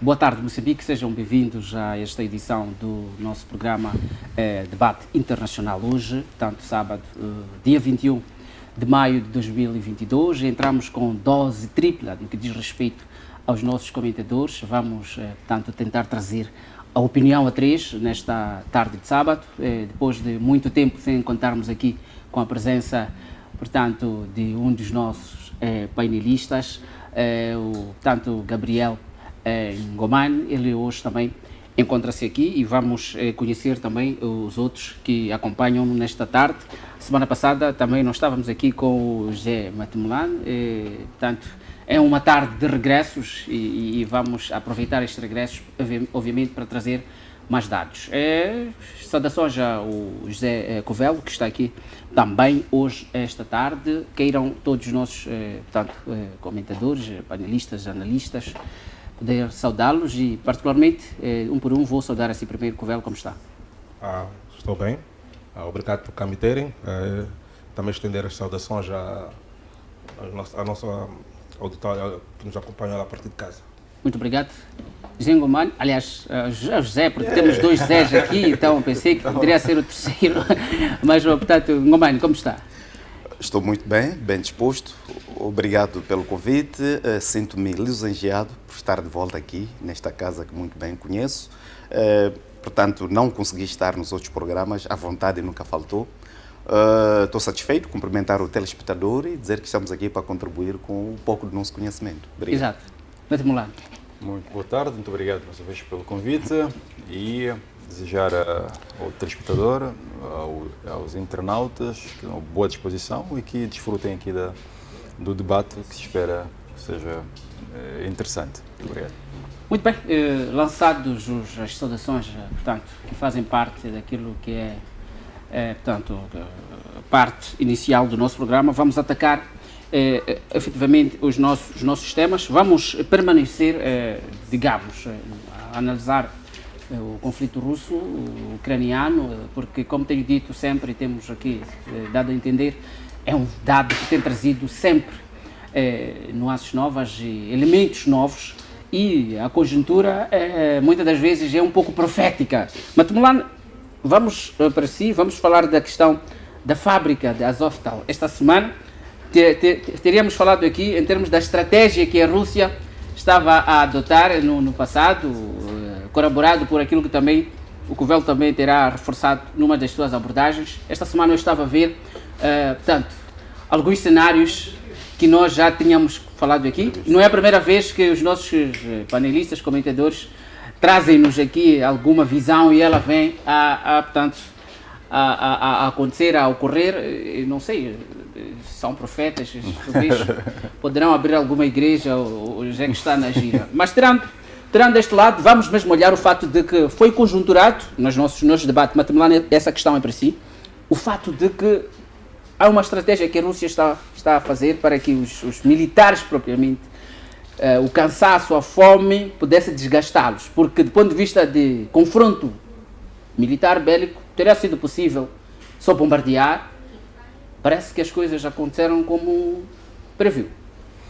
Boa tarde, Moçambique. Sejam bem-vindos a esta edição do nosso programa Debate Internacional hoje, portanto, sábado, dia 21 de maio de 2022. Entramos com dose tripla no que diz respeito aos nossos comentadores. Vamos, portanto, tentar trazer a opinião a três nesta tarde de sábado, depois de muito tempo sem contarmos aqui com a presença, portanto, de um dos nossos painelistas, o Gabriel Ngoman. Ele hoje também encontra-se aqui e vamos conhecer também os outros que acompanham nesta tarde. Semana passada também nós estávamos aqui com o José Matemulan, portanto é uma tarde de regressos e vamos aproveitar estes regressos obviamente para trazer mais dados. Saudações ao José Covelo, que está aqui também hoje, esta tarde. Queiram todos os nossos comentadores, panelistas, analistas, poder saudá-los e, particularmente, um por um, vou saudar assim primeiro. Covelo, como está? Estou bem. Obrigado por cá me terem. Também estender as saudações à nossa auditória que nos acompanha lá a partir de casa. Muito obrigado. José Ngoman, aliás, José, porque temos dois Zés aqui, então pensei que poderia ser o terceiro, mas, portanto, Ngoman, como está? Estou muito bem, bem disposto. Obrigado pelo convite. Sinto-me lisonjeado por estar de volta aqui, nesta casa que muito bem conheço. Portanto, não consegui estar nos outros programas, a vontade nunca faltou. Estou satisfeito, cumprimentar o telespectador e dizer que estamos aqui para contribuir com um pouco do nosso conhecimento. Obrigado. Exato. Matemulan. Muito boa tarde, muito obrigado mais uma vez pelo convite e desejar ao telespectador, aos internautas, uma boa disposição e que desfrutem aqui do debate que se espera que seja interessante. Muito obrigado. Muito bem, lançados as saudações, portanto, que fazem parte daquilo que portanto, a parte inicial do nosso programa, vamos atacar efetivamente os nossos temas. Vamos permanecer, digamos, a analisar o conflito russo-ucraniano, porque, como tenho dito sempre e temos aqui dado a entender, é um dado que tem trazido sempre nuances novas e elementos novos, e a conjuntura muitas das vezes é um pouco profética. Matemulan, vamos para si, vamos falar da questão da fábrica de Azovstal. Esta semana teríamos falado aqui em termos da estratégia que a Rússia estava a adotar no passado, corroborado por aquilo que também o Covelo também terá reforçado numa das suas abordagens. Esta semana eu estava a ver, portanto, alguns cenários que nós já tínhamos falado aqui. Não é a primeira vez que os nossos panelistas, comentadores, trazem-nos aqui alguma visão e ela vem portanto, a acontecer, a ocorrer. Eu não sei, são profetas, talvez poderão abrir alguma igreja ou já que está na gira. Mas tirando deste lado, vamos mesmo olhar o fato de que foi conjunturado, nos nossos debates, Matemulan, essa questão é para si, o fato de que há uma estratégia que a Rússia está a fazer para que os militares propriamente, o cansaço, a fome, pudesse desgastá-los, porque do ponto de vista de confronto militar bélico, teria sido possível só bombardear. Parece que as coisas aconteceram como previu.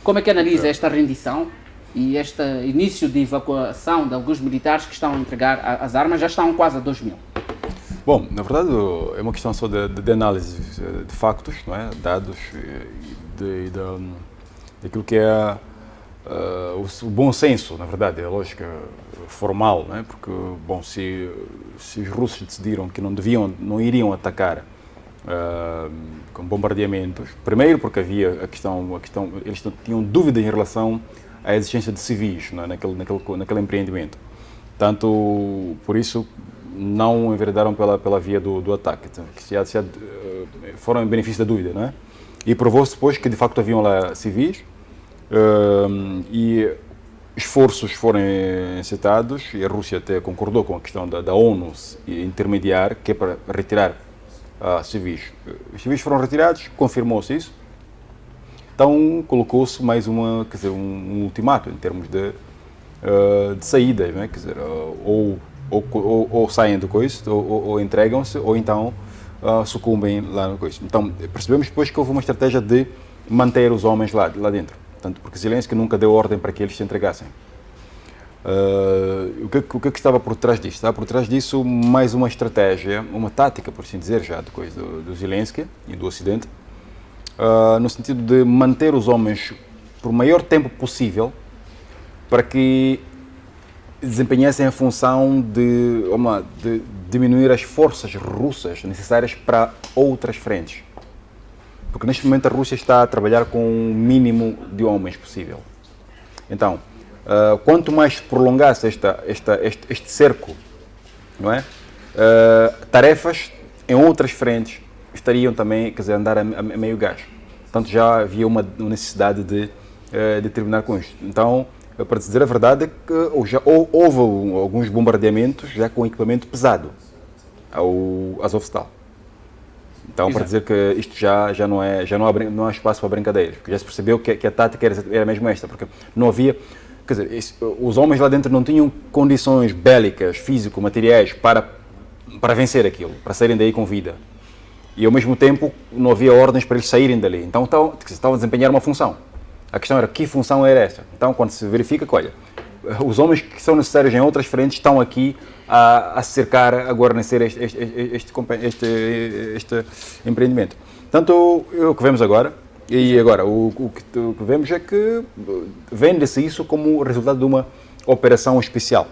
Como é que analisa esta rendição e este início de evacuação de alguns militares que estão a entregar as armas? Já estão quase a 2.000. Bom, na verdade é uma questão só de análise de factos, não é? Dados daquilo que é o bom senso, na verdade, a lógica formal, não é? Porque, bom, se os russos decidiram que não iriam atacar com bombardeamentos, primeiro porque havia a questão eles tinham dúvidas em relação à existência de civis, não é? naquele empreendimento. Tanto por isso não enveredaram pela via do ataque, que foram em benefício da dúvida, não é? E provou-se depois que de facto haviam lá civis e esforços foram encetados e a Rússia até concordou com a questão da ONU intermediar, que é para retirar civis. Os civis foram retirados, confirmou-se isso, então colocou-se mais um ultimato em termos de saída, não é? Quer dizer, ou saem do coice, ou entregam-se, ou então sucumbem lá no coice. Então percebemos depois que houve uma estratégia de manter os homens lá dentro. Portanto, porque Zelensky nunca deu ordem para que eles se entregassem. O que estava por trás disso? Estava por trás disso mais uma estratégia, uma tática, por assim dizer, já depois do Zelensky e do Ocidente, no sentido de manter os homens por o maior tempo possível para que desempenhassem a função de diminuir as forças russas necessárias para outras frentes. Porque neste momento a Rússia está a trabalhar com o mínimo de homens possível. Então, quanto mais prolongasse este cerco, não é? Tarefas em outras frentes estariam também, quer dizer, a andar a meio gás. Portanto, já havia uma necessidade de terminar com isto. Então, para dizer a verdade, já houve alguns bombardeamentos já com equipamento pesado ao Azovstal. Então, para dizer que isto já não há espaço para brincadeiras, porque já se percebeu que a tática era mesmo esta, porque não havia, quer dizer, os homens lá dentro não tinham condições bélicas, físico-materiais para vencer aquilo, para saírem daí com vida. E ao mesmo tempo não havia ordens para eles saírem dali. Então estavam a desempenhar uma função. A questão era que função era essa. Então, quando se verifica que, olha, os homens que são necessários em outras frentes estão aqui a cercar, a guarnecer este empreendimento. Portanto, o que vemos agora, o que vemos é que vende-se isso como resultado de uma operação especial,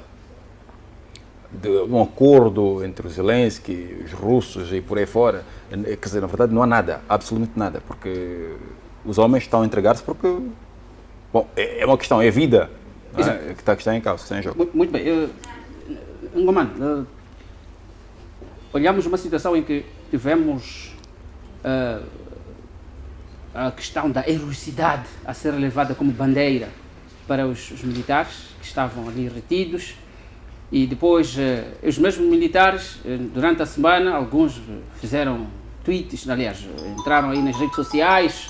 de um acordo entre os Zelensky, os russos e por aí fora. Quer dizer, na verdade não há nada, absolutamente nada, porque os homens estão a entregar-se porque, bom, é uma questão, é a vida, não é? que está em causa, está em jogo. Muito bem. Ngoman, olhamos uma situação em que tivemos a questão da heroicidade a ser levada como bandeira para os militares que estavam ali retidos, e depois os mesmos militares, durante a semana, alguns fizeram tweets, aliás, entraram aí nas redes sociais,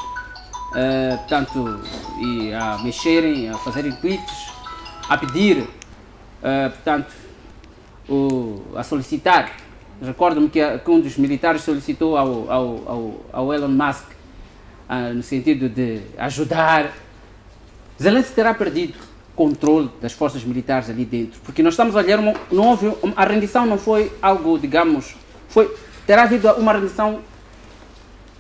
portanto, e a mexerem, a fazerem tweets, a pedir, portanto, a solicitar. Recordo-me que um dos militares solicitou ao Elon Musk, no sentido de ajudar. Zelensky terá perdido controle das forças militares ali dentro, porque nós estamos a olhar, não houve, a rendição não foi algo, digamos, terá havido uma rendição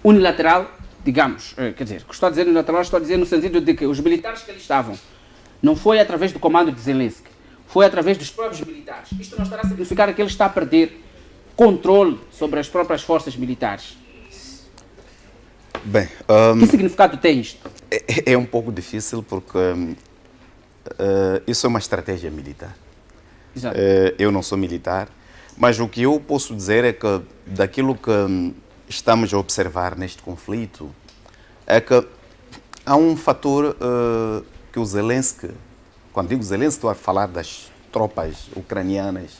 unilateral, digamos, quer dizer, que estou a dizer unilateral, estou a dizer no sentido de que os militares que ali estavam, não foi através do comando de Zelensky, foi através dos próprios militares. Isto não estará a significar que ele está a perder controle sobre as próprias forças militares. Bem, que significado tem isto? É um pouco difícil porque isso é uma estratégia militar. Exato. Eu não sou militar, mas o que eu posso dizer é que daquilo que estamos a observar neste conflito é que há um fator que o Zelensky, quando digo Zelensky estou a falar das tropas ucranianas,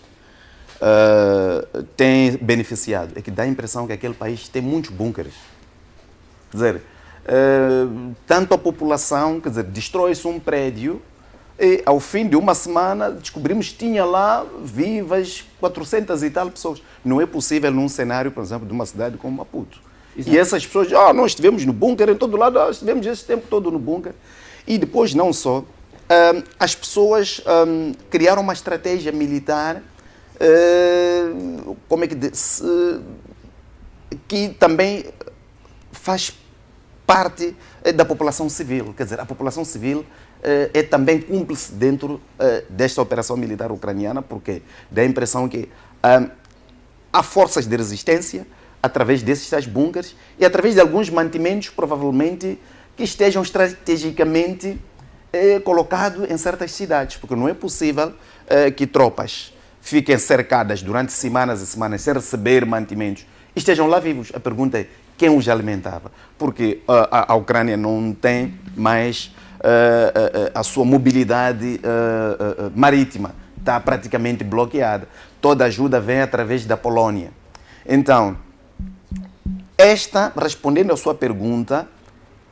tem beneficiado, é que dá a impressão que aquele país tem muitos bunkers. Quer dizer, tanto a população, quer dizer, destrói-se um prédio e ao fim de uma semana descobrimos que tinha lá vivas 400 e tal pessoas. Não é possível num cenário, por exemplo, de uma cidade como Maputo. Exato. E essas pessoas, nós estivemos no bunker em todo lado, estivemos esse tempo todo no bunker. E depois não só, as pessoas criaram uma estratégia militar como é que diz, que também faz parte da população civil. Quer dizer, a população civil é também cúmplice dentro desta operação militar ucraniana, porque dá a impressão que há forças de resistência através desses tais bunkers e através de alguns mantimentos, provavelmente, que estejam estrategicamente colocados em certas cidades, porque não é possível que tropas fiquem cercadas durante semanas e semanas sem receber mantimentos e estejam lá vivos. A pergunta é quem os alimentava, porque a Ucrânia não tem mais a sua mobilidade marítima, está praticamente bloqueada. Toda ajuda vem através da Polônia. Então, respondendo à sua pergunta,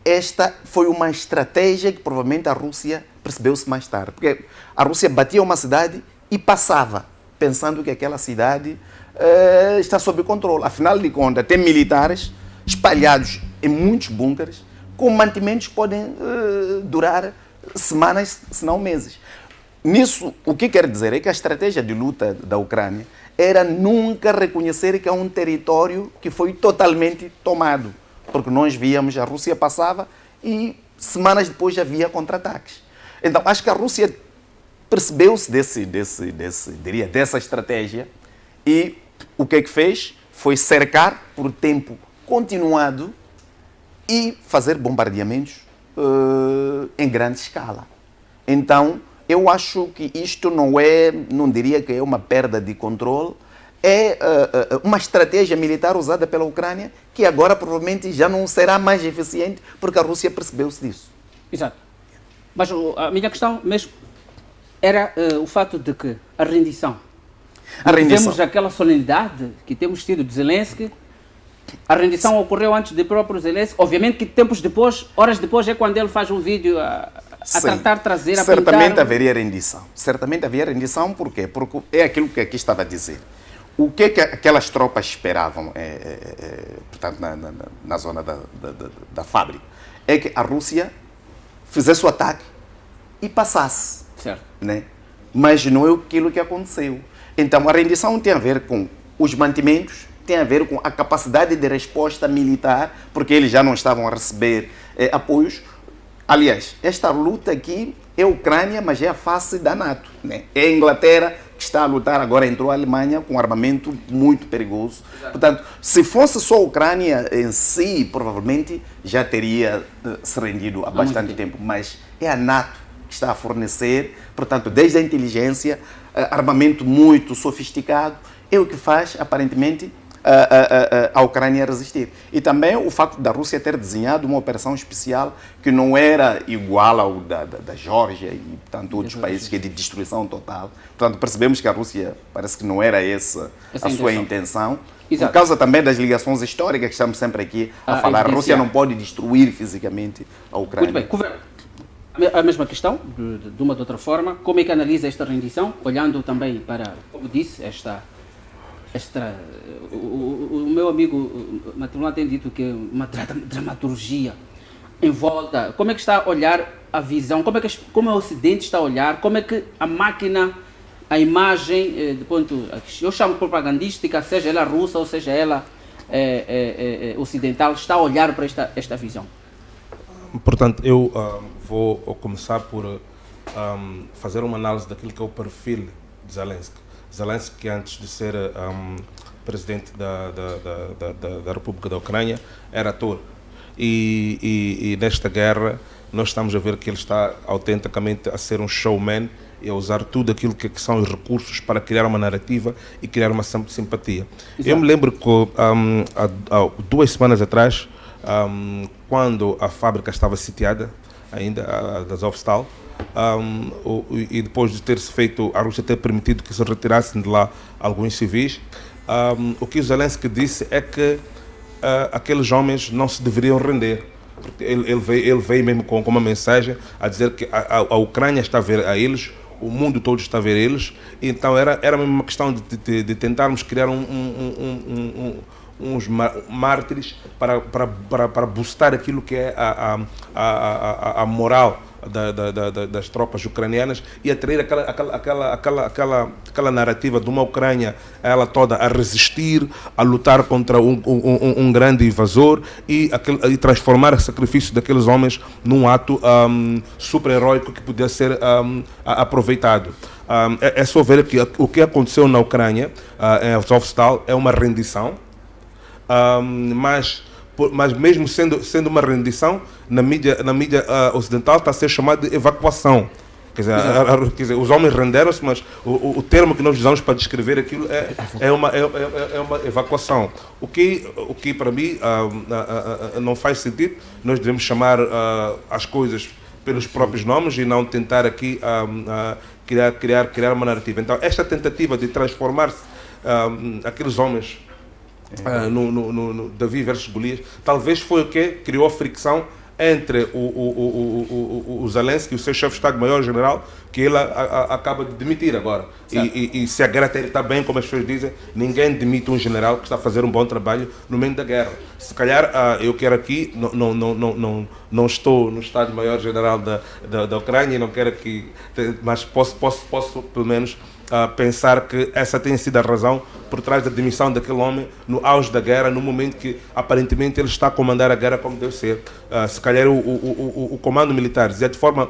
esta foi uma estratégia que provavelmente a Rússia percebeu-se mais tarde, porque a Rússia batia uma cidade e passava, pensando que aquela cidade está sob controle. Afinal de contas, tem militares espalhados em muitos bunkers, com mantimentos que podem durar semanas, se não meses. nisso, o que quer dizer é que a estratégia de luta da Ucrânia era nunca reconhecer que é um território que foi totalmente tomado. Porque nós víamos, a Rússia passava e semanas depois já havia contra-ataques. Então, acho que a Rússia percebeu-se dessa estratégia e o que é que fez? Foi cercar por tempo continuado e fazer bombardeamentos em grande escala. Então, eu acho que isto não diria que é uma perda de controle, é uma estratégia militar usada pela Ucrânia que agora provavelmente já não será mais eficiente porque a Rússia percebeu-se disso. Exato. Mas a minha questão mesmo era o fato de que a rendição. Temos aquela solenidade que temos tido de Zelensky. A rendição ocorreu antes de próprio Zelensky. Obviamente que tempos depois, horas depois, é quando ele faz um vídeo a tentar trazer, a certamente pintar... haveria rendição. Certamente havia rendição, por quê? Porque é aquilo que aqui estava a dizer. O que aquelas tropas esperavam, portanto, na zona da fábrica, é que a Rússia fizesse o ataque e passasse. Certo. Né? Mas não é aquilo que aconteceu. Então, a rendição tem a ver com os mantimentos, tem a ver com a capacidade de resposta militar, porque eles já não estavam a receber apoios. Aliás, esta luta aqui é a Ucrânia, mas é a face da NATO. Né? É a Inglaterra que está a lutar, agora entrou a Alemanha com um armamento muito perigoso. Exato. Portanto, se fosse só a Ucrânia em si, provavelmente já teria se rendido há bastante tempo. Mas é a NATO que está a fornecer, portanto, desde a inteligência, armamento muito sofisticado, é o que faz, aparentemente, a Ucrânia resistir. E também o facto da Rússia ter desenhado uma operação especial que não era igual ao da Geórgia e tantos outros países, que é de destruição total. Portanto, percebemos que a Rússia parece que não era essa a sua intenção. Exato. Por causa também das ligações históricas que estamos sempre aqui a falar. A Rússia não pode destruir fisicamente a Ucrânia. Muito bem. Governo, a mesma questão, de uma ou de outra forma, como é que analisa esta rendição, olhando também para, como disse, o meu amigo Matilão tem dito que é uma dramaturgia em volta. Como é que está a olhar a visão? Como é o Ocidente está a olhar? Como é que a máquina, a imagem, de ponto, eu chamo propagandística, seja ela russa ou seja ela ocidental, está a olhar para esta visão? Portanto, eu vou começar por fazer uma análise daquilo que é o perfil de Zelensky. Zelensky, antes de ser presidente da República da Ucrânia, era ator. E nesta guerra, nós estamos a ver que ele está autenticamente a ser um showman e a usar tudo aquilo que são os recursos para criar uma narrativa e criar uma simpatia. Exato. Eu me lembro que há 2 semanas atrás, quando a fábrica estava sitiada, ainda, a da Azovstal, e depois de ter-se feito, a Rússia ter permitido que se retirassem de lá alguns civis, o que o Zelensky disse é que aqueles homens não se deveriam render. Porque ele veio mesmo com uma mensagem a dizer que a Ucrânia está a ver a eles, o mundo todo está a ver eles, então era mesmo uma questão de tentarmos criar uns mártires para boostar aquilo que é a moral das tropas ucranianas e atrair aquela narrativa de uma Ucrânia ela toda a resistir, a lutar contra um grande invasor e transformar o sacrifício daqueles homens num ato super-heróico que podia ser aproveitado. É só ver que o que aconteceu na Ucrânia, em Azovstal, é uma rendição, mas mesmo sendo uma rendição, na mídia ocidental está a ser chamado de evacuação. Quer dizer, os homens renderam-se, mas o termo que nós usamos para descrever aquilo é uma evacuação. O que para mim não faz sentido. Nós devemos chamar as coisas pelos próprios nomes e não tentar aqui criar uma narrativa. Então, esta tentativa de transformar-se aqueles homens no Davi versus Golias, talvez foi o que criou a fricção entre o Zelensky e o seu chefe de Estado-Maior-General, que ele acaba de demitir agora. E se a guerra está bem, como as pessoas dizem, ninguém demite um general que está a fazer um bom trabalho no meio da guerra. Se calhar eu quero aqui, não estou no Estado-Maior-General da Ucrânia, não quero aqui, mas posso pelo menos pensar que essa tem sido a razão por trás da demissão daquele homem no auge da guerra, no momento que aparentemente ele está a comandar a guerra como deve ser. Se calhar o comando militar dizia de forma,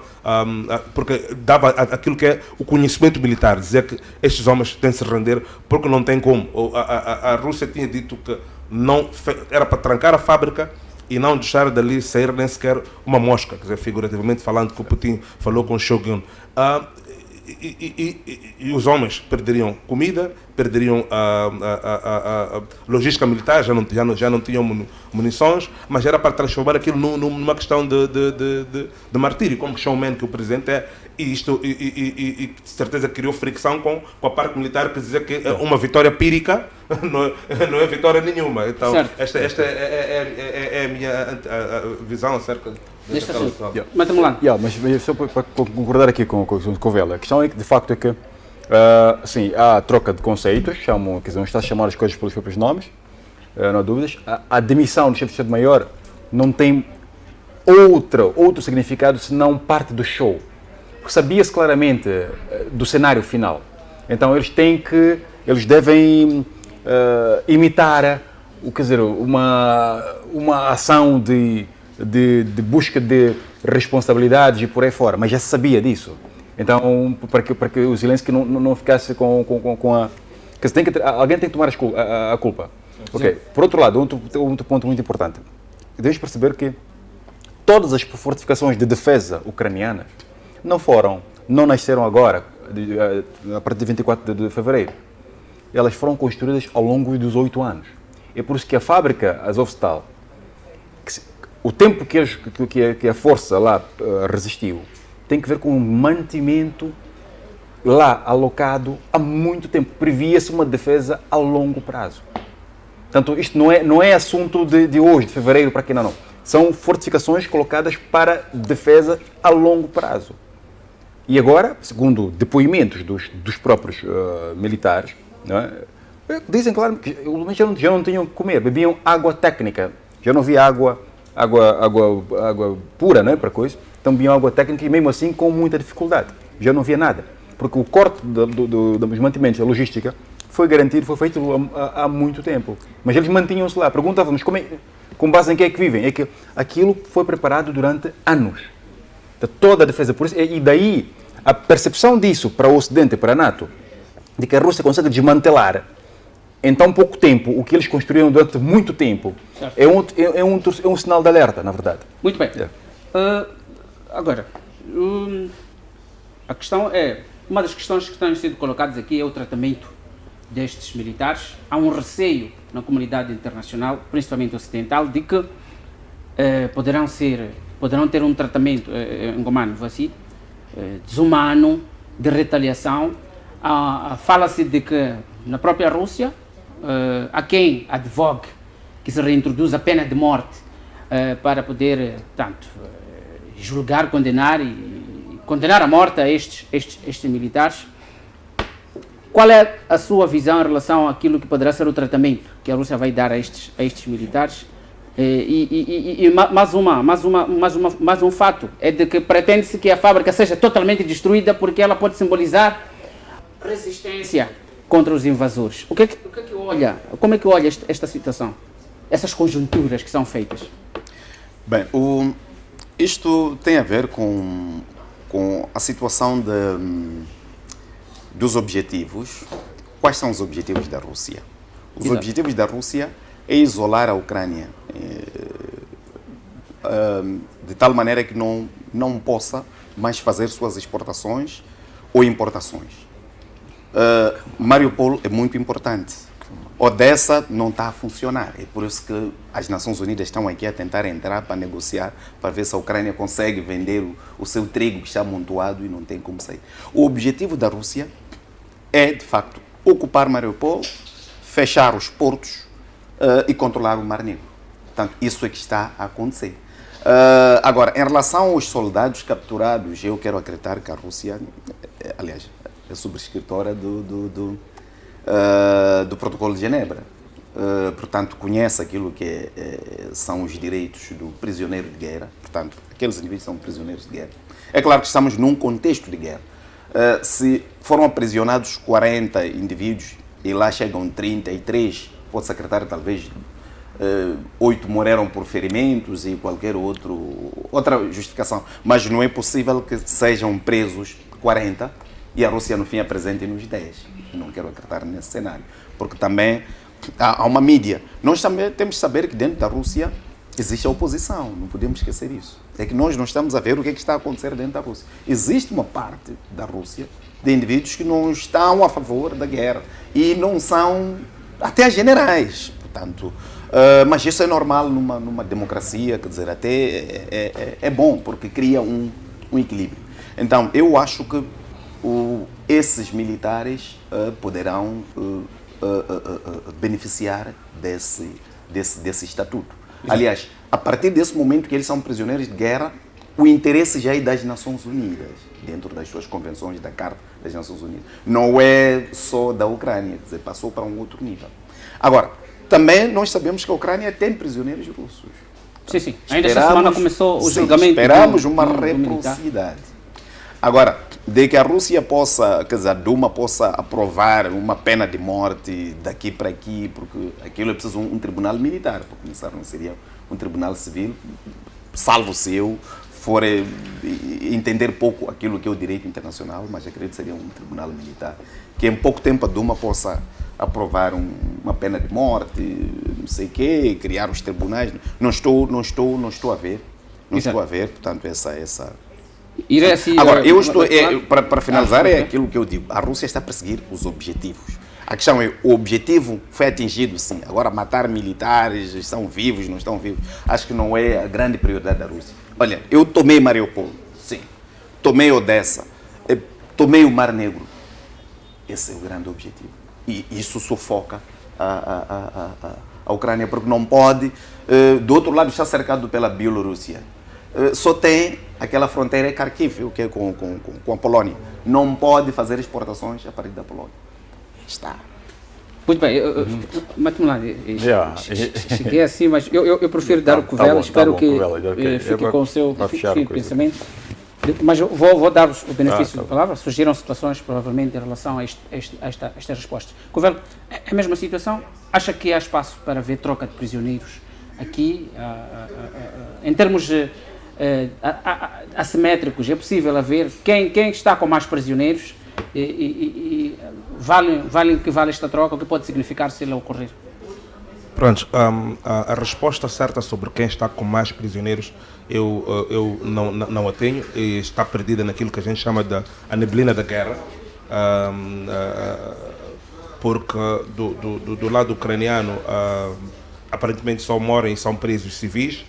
porque dava aquilo que é o conhecimento militar, dizer que estes homens têm de se render porque não tem como. A Rússia tinha dito que não era para trancar a fábrica e não deixar dali sair nem sequer uma mosca, quer dizer, figurativamente falando, que o Putin falou com o Shogun. E os homens perderiam comida, perderiam a logística militar, já não tinham munições, mas era para transformar aquilo numa questão de martírio, como showman que o presidente é, e de certeza criou fricção com a parte militar, que dizia que uma vitória pírica não é vitória nenhuma. Então, esta é a minha visão acerca desta situação. Mas só para concordar aqui com o Vela, a questão é que, de facto, é que sim, há troca de conceitos, quer dizer, não está a chamar as coisas pelos próprios nomes, não há dúvidas. A demissão do chefe de Estado-Maior não tem outro significado senão parte do show. Porque sabia-se claramente do cenário final. Então eles devem imitar, quer dizer, uma ação de busca de responsabilidades e por aí fora, mas já se sabia disso. Então, para que o Zelensky não ficasse com a... Quer dizer, alguém tem que tomar a culpa. Ok. Por outro lado, outro ponto muito importante. Devemos perceber que todas as fortificações de defesa ucranianas não nasceram agora, a partir de 24 de fevereiro. Elas foram construídas ao longo dos 8 anos. É por isso que a fábrica Azovstal, o tempo que a força lá resistiu, tem que ver com um mantimento lá alocado há muito tempo. Previa-se uma defesa a longo prazo. Portanto, isto não é assunto de hoje, de fevereiro para aqui, não. São fortificações colocadas para defesa a longo prazo. E agora, segundo depoimentos dos próprios militares, não é? Dizem claro que já não tinham que comer, bebiam água técnica, já não havia água pura, né, para coisa, então bebiam água técnica e mesmo assim com muita dificuldade, já não havia nada, porque o corte dos mantimentos, a logística, foi garantido, foi feito há muito tempo, mas eles mantinham-se lá. Perguntávamos com base em que é que vivem, é que aquilo foi preparado durante anos, toda a defesa, por isso, e daí a percepção disso para o Ocidente e para a NATO, de que a Rússia consegue desmantelar em tão pouco tempo o que eles construíram durante muito tempo, é um sinal de alerta, na verdade. Muito bem. Agora, a questão é, uma das questões que têm sido colocadas aqui é o tratamento destes militares. Há um receio na comunidade internacional, principalmente ocidental, de que poderão ter um tratamento, desumano, de retaliação. Fala-se de que na própria Rússia há quem advogue que se reintroduz a pena de morte para poder, julgar, condenar e condenar à morte a estes militares. Qual é a sua visão em relação àquilo que poderá ser o tratamento que a Rússia vai dar a estes militares? E mais um fato é de que pretende-se que a fábrica seja totalmente destruída porque ela pode simbolizar resistência contra os invasores. Como é que olha esta situação? Essas conjunturas que são feitas? Bem, isto tem a ver com a situação dos objetivos. Quais são os objetivos da Rússia? Os objetivos da Rússia é isolar a Ucrânia de tal maneira que não possa mais fazer suas exportações ou importações. Mariupol é muito importante. Odessa não está a funcionar. É por isso que as Nações Unidas estão aqui a tentar entrar para negociar, para ver se a Ucrânia consegue vender o seu trigo que está amontoado e não tem como sair. O objetivo da Rússia é, de facto, ocupar Mariupol, fechar os portos e controlar o Mar Negro. Portanto, isso é que está a acontecer. Agora, em relação aos soldados capturados, eu quero acreditar que a Rússia, aliás, é subscritora do Protocolo de Genebra. Portanto, conhece aquilo que são os direitos do prisioneiro de guerra. Portanto, aqueles indivíduos são prisioneiros de guerra. É claro que estamos num contexto de guerra. Se foram aprisionados 40 indivíduos e lá chegam 33, pode-se acreditar talvez 8 morreram por ferimentos e qualquer outra justificação. Mas não é possível que sejam presos 40 e a Rússia no fim apresente-nos 10. Não quero acreditar nesse cenário, porque também há uma mídia. Nós também temos que saber que dentro da Rússia existe a oposição, não podemos esquecer isso. É que nós não estamos a ver o que está a acontecer dentro da Rússia. Existe uma parte da Rússia de indivíduos que não estão a favor da guerra e não são até generais, portanto. Mas isso é normal numa democracia, quer dizer, até é bom, porque cria um equilíbrio. Então, eu acho que esses militares poderão beneficiar desse estatuto. Aliás, a partir desse momento que eles são prisioneiros de guerra, o interesse já é das Nações Unidas, dentro das suas convenções da Carta das Nações Unidas. Não é só da Ucrânia, quer dizer, passou para um outro nível. Agora, também nós sabemos que a Ucrânia tem prisioneiros russos. Sim. Ainda esta semana começou o julgamento. Esperamos uma reciprocidade. Agora, de que a Rússia possa, quer dizer, a Duma possa aprovar uma pena de morte daqui para aqui, porque aquilo é preciso um tribunal militar, para começar, não seria um tribunal civil, salvo se eu for entender pouco aquilo que é o direito internacional, mas acredito que seria um tribunal militar, que em pouco tempo a Duma possa aprovar uma pena de morte, não sei o quê, criar os tribunais. Não estou a ver, portanto, essa... Agora, eu estou, para finalizar, é aquilo que eu digo, a Rússia está a perseguir os objetivos. A questão é, o objetivo foi atingido, sim. Agora, matar militares, estão vivos, não estão vivos, acho que não é a grande prioridade da Rússia. Olha, eu tomei Mariupol, sim. Tomei Odessa, tomei o Mar Negro. Esse é o grande objetivo. E isso sufoca a Ucrânia, porque não pode... do outro lado está cercado pela Bielorrússia. Só tem aquela fronteira Kharkiv, que é com a Polônia. Não pode fazer exportações a partir da Polônia. Está. Muito bem, mate-me lá. Cheguei assim, mas eu prefiro dar o Covela, espero que fique com o seu pensamento. Mas eu vou dar-vos o benefício da palavra. Surgiram situações, provavelmente, em relação a estas respostas. Covela, é a mesma situação? Acha que há espaço para ver troca de prisioneiros aqui, em termos assimétricos? É possível haver quem está com mais prisioneiros e vale que vale esta troca? O que pode significar se ela ocorrer? Pronto, a resposta certa sobre quem está com mais prisioneiros eu não a tenho, e está perdida naquilo que a gente chama de a neblina da guerra, porque do lado ucraniano aparentemente só moram e são presos civis,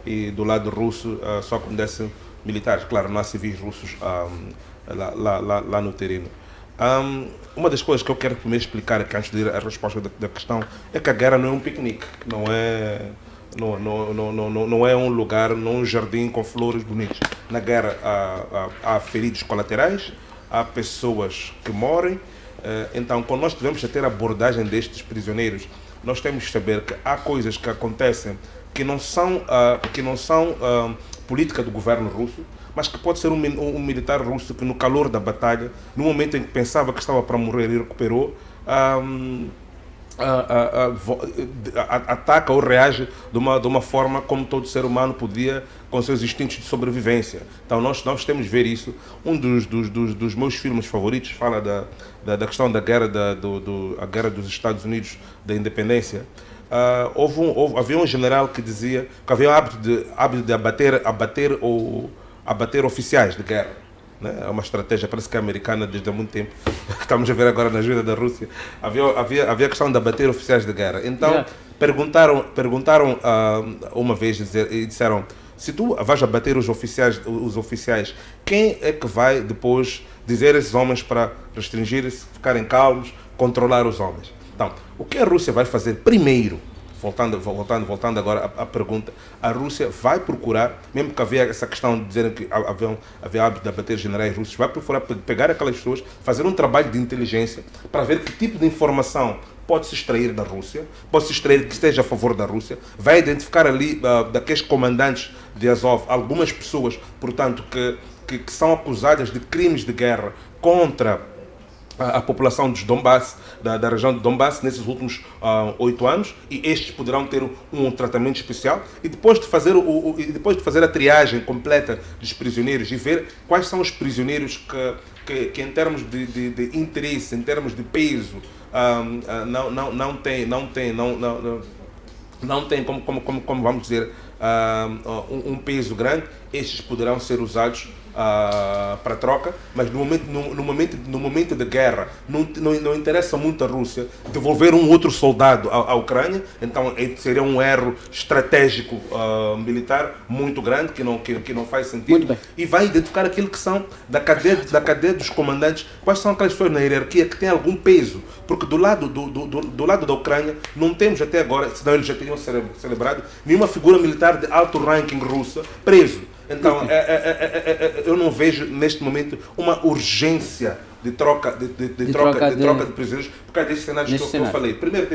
e do lado russo só acontecem militares. Claro, não há civis russos lá no terreno. Uma das coisas que eu quero primeiro explicar aqui, antes de ir à resposta da questão, é que a guerra não é um piquenique, não é um lugar, não é um jardim com flores bonitas. Na guerra há feridos colaterais, há pessoas que morrem. Então, quando nós devemos ter a abordagem destes prisioneiros, nós temos que saber que há coisas que acontecem que não são política do governo russo, mas que pode ser um militar russo que, no calor da batalha, no momento em que pensava que estava para morrer e recuperou, ataca ou reage de uma forma como todo ser humano podia, com seus instintos de sobrevivência. Então nós temos de ver isso. Um dos meus filmes favoritos fala da questão da guerra, a guerra dos Estados Unidos, da independência. Havia um general que dizia que havia o hábito de abater oficiais de guerra. Né? É uma estratégia, parece que é americana desde há muito tempo. Estamos a ver agora na ajuda da Rússia. Havia a questão de abater oficiais de guerra. Então, perguntaram uma vez e disseram: se tu vais abater os oficiais, quem é que vai depois dizer a esses homens para restringir-se, ficarem calmos, controlar os homens? Então, o que a Rússia vai fazer primeiro voltando agora à pergunta, a Rússia vai procurar, mesmo que havia essa questão de dizer que havia hábito de abater generais russos, vai procurar pegar aquelas pessoas, fazer um trabalho de inteligência para ver que tipo de informação pode-se extrair da Rússia, pode-se extrair que esteja a favor da Rússia, vai identificar ali daqueles comandantes de Azov algumas pessoas, portanto, que são acusadas de crimes de guerra contra a população dos Donbass, da região de Donbass, nesses últimos 8 anos, e estes poderão ter um tratamento especial, e depois de fazer a triagem completa dos prisioneiros e ver quais são os prisioneiros que em termos de interesse, em termos de peso, não tem como vamos dizer, um peso grande, estes poderão ser usados para troca, mas no momento de guerra não interessa muito a Rússia devolver um outro soldado à Ucrânia, então seria um erro estratégico militar muito grande que não faz sentido, e vai identificar aquilo que são da cadeia dos comandantes, quais são aquelas pessoas na hierarquia que têm algum peso, porque do lado da Ucrânia não temos até agora, senão eles já teriam celebrado, nenhuma figura militar de alto ranking russa preso. Então, eu não vejo neste momento uma urgência de troca de prisioneiros por causa desses cenários que eu falei. Primeiro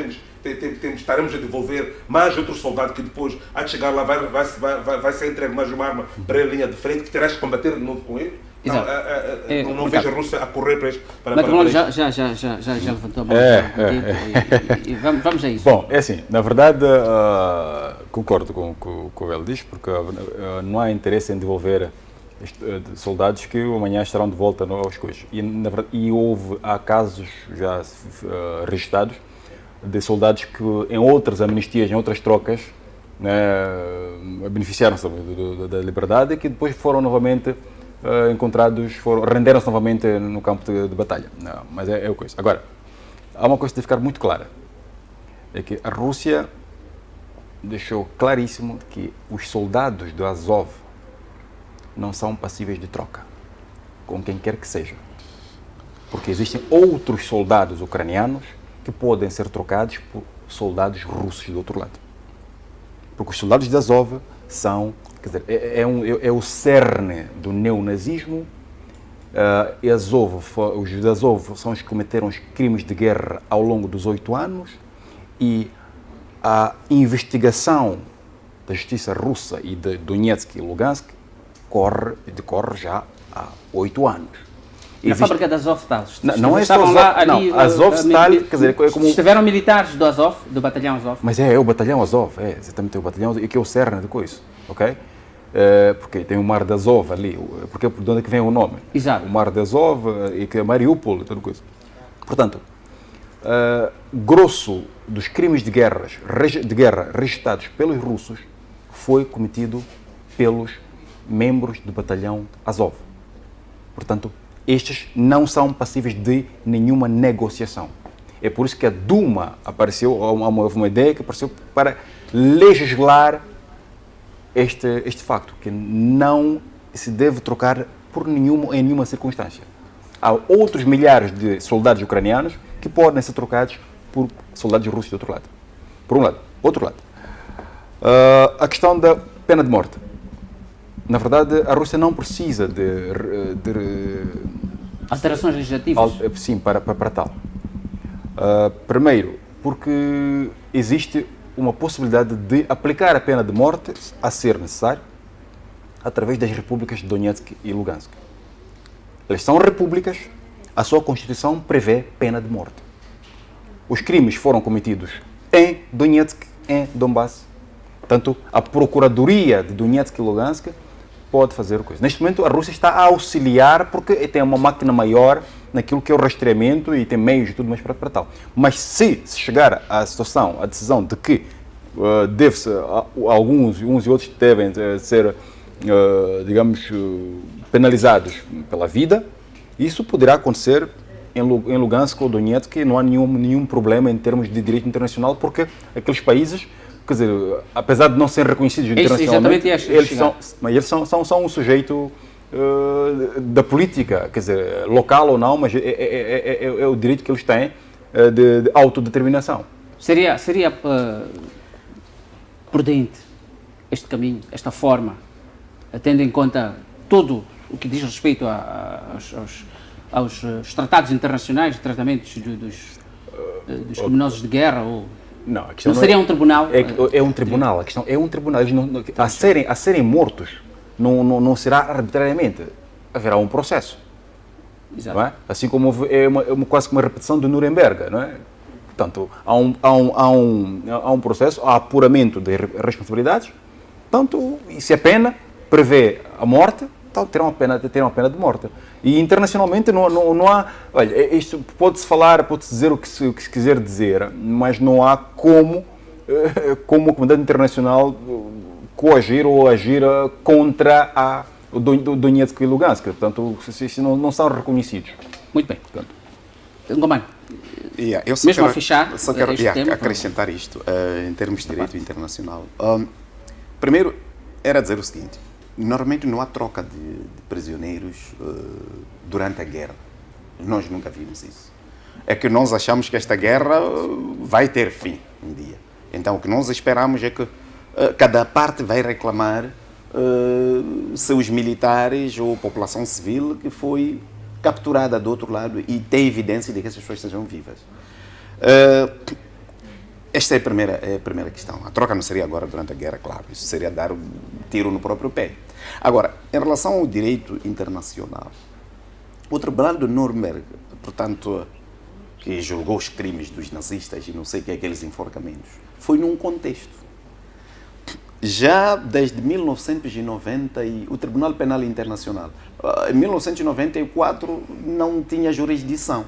estaremos a devolver mais outro soldado que depois, a chegar lá, vai ser entregue mais uma arma para a linha de frente, que terás que combater de novo com ele. Então, não vejo a Rússia a correr para isto. Macron já levantou a mão e vamos a isso. Bom, é assim, na verdade, concordo com o que o El diz, porque não há interesse em devolver soldados que amanhã estarão de volta aos coisas. Há casos já registrados de soldados que em outras amnistias, em outras trocas, beneficiaram-se da liberdade e que depois foram novamente renderam-se novamente no campo de batalha. Não, mas é o coisa. Agora, há uma coisa que deve ficar muito clara, é que a Rússia deixou claríssimo que os soldados do Azov não são passíveis de troca com quem quer que seja, porque existem outros soldados ucranianos que podem ser trocados por soldados russos do outro lado, porque os soldados de Azov são, quer dizer, é o cerne do neonazismo. Os de Azov são os que cometeram os crimes de guerra ao longo dos 8 anos e a investigação da justiça russa e de Donetsk e Lugansk decorre já há 8 anos. Na fábrica da Azovstal. Não é só Azovstal, quer dizer, é como... Estiveram militares do Azov, do batalhão Azov. Mas é o batalhão Azov, exatamente o batalhão, e que é o cerne de coisa, ok? Porque tem o Mar de Azov ali, porque de onde é que vem o nome? Exato. O Mar de Azov e que é Mariupol e tudo coisa. Portanto, grosso dos crimes de guerra registrados pelos russos foi cometido pelos membros do batalhão Azov. Portanto, estes não são passíveis de nenhuma negociação. É por isso que a Duma houve uma ideia que apareceu para legislar este facto, que não se deve trocar em nenhuma circunstância. Há outros milhares de soldados ucranianos que podem ser trocados por soldados russos do outro lado. Por um lado. Outro lado. A questão da pena de morte. Na verdade, a Rússia não precisa de alterações legislativas? Sim, para tal. Primeiro, porque existe uma possibilidade de aplicar a pena de morte, a ser necessário, através das repúblicas de Donetsk e Lugansk. Elas são repúblicas, a sua Constituição prevê pena de morte. Os crimes foram cometidos em Donetsk, em Donbass. Portanto, a Procuradoria de Donetsk e Lugansk pode fazer coisa. Neste momento, a Rússia está a auxiliar porque tem uma máquina maior naquilo que é o rastreamento e tem meios e tudo mais para tal. Mas se chegar à situação, à decisão de que uns e outros devem ser, digamos, penalizados pela vida, isso poderá acontecer em Lugansk ou Donetsk, não há nenhum problema em termos de direito internacional, porque aqueles países, quer dizer, apesar de não serem reconhecidos internacionalmente, eles são um sujeito da política, quer dizer, local ou não, mas é o direito que eles têm de autodeterminação. Seria prudente este caminho, esta forma, tendo em conta tudo o que diz respeito aos tratados internacionais de tratamentos dos criminosos de guerra? Ou Não, a questão não seria um tribunal? É um tribunal, a questão é um tribunal. Eles a serem mortos não será arbitrariamente. Haverá um processo. Exato. Não é? Assim como quase que uma repetição de Nuremberg, não é? Portanto, há um processo, há apuramento de responsabilidades. Portanto, e se a pena prevê a morte, então terão uma pena de morte. E internacionalmente não há... Olha, isto pode-se falar, pode-se dizer o que se quiser dizer, mas não há como a comunidade internacional coagir ou agir contra o Donetsk e Lugansk. Portanto, se não são reconhecidos. Muito bem. Ngomane, Eu mesmo a fechar só quero este tema, acrescentar isto em termos de direito internacional. Primeiro, era dizer o seguinte: normalmente não há troca de prisioneiros durante a guerra. Nós nunca vimos isso. É que nós achamos que esta guerra vai ter fim um dia. Então, o que nós esperamos é que cada parte vai reclamar seus militares ou população civil que foi capturada do outro lado e tem evidência de que essas pessoas estejam vivas. Esta é a primeira questão. A troca não seria agora durante a guerra, claro. Isso seria dar um tiro no próprio pé. Agora, em relação ao direito internacional, o Tribunal de Nuremberg, portanto, que julgou os crimes dos nazistas e não sei o que é aqueles enforcamentos, foi num contexto. Já desde 1990, o Tribunal Penal Internacional, em 1994, não tinha jurisdição.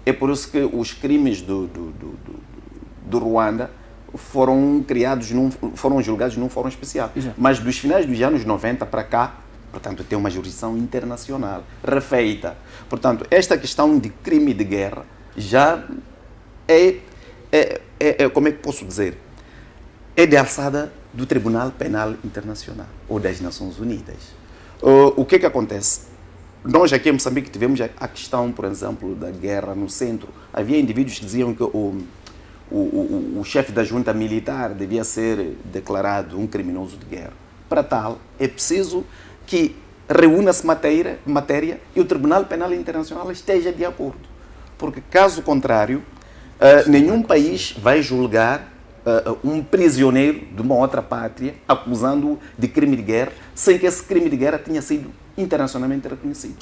É por isso que os crimes do Ruanda foram julgados num fórum especial. Exato. Mas dos finais dos anos 90 para cá, portanto, tem uma jurisdição internacional refeita. Portanto, esta questão de crime de guerra já como é que posso dizer? É de alçada do Tribunal Penal Internacional ou das Nações Unidas. O que acontece? Nós aqui em Moçambique tivemos a questão, por exemplo, da guerra no centro. Havia indivíduos que diziam que o chefe da junta militar devia ser declarado um criminoso de guerra. Para tal, é preciso que reúna-se matéria e o Tribunal Penal Internacional esteja de acordo. Porque, caso contrário, nenhum país vai julgar um prisioneiro de uma outra pátria acusando-o de crime de guerra sem que esse crime de guerra tenha sido internacionalmente reconhecido.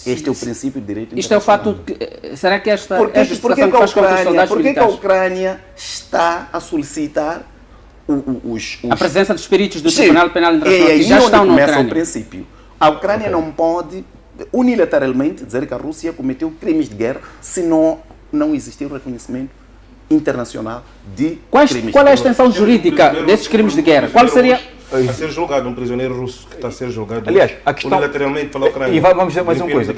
Este é o princípio de direito internacional. Isto é o fato que... Será que esta situação que faz com que os soldados Por que a militares... Ucrânia está a solicitar a presença dos peritos do Tribunal Penal Internacional que já estão na Ucrânia? O princípio. A Ucrânia não pode unilateralmente dizer que a Rússia cometeu crimes de guerra se não existir o reconhecimento internacional de crimes de guerra. Qual é a extensão jurídica desses crimes de guerra? Qual seria... A ser julgado, um prisioneiro russo que está a ser julgado unilateralmente pela Ucrânia. E vamos dizer mais uma coisa.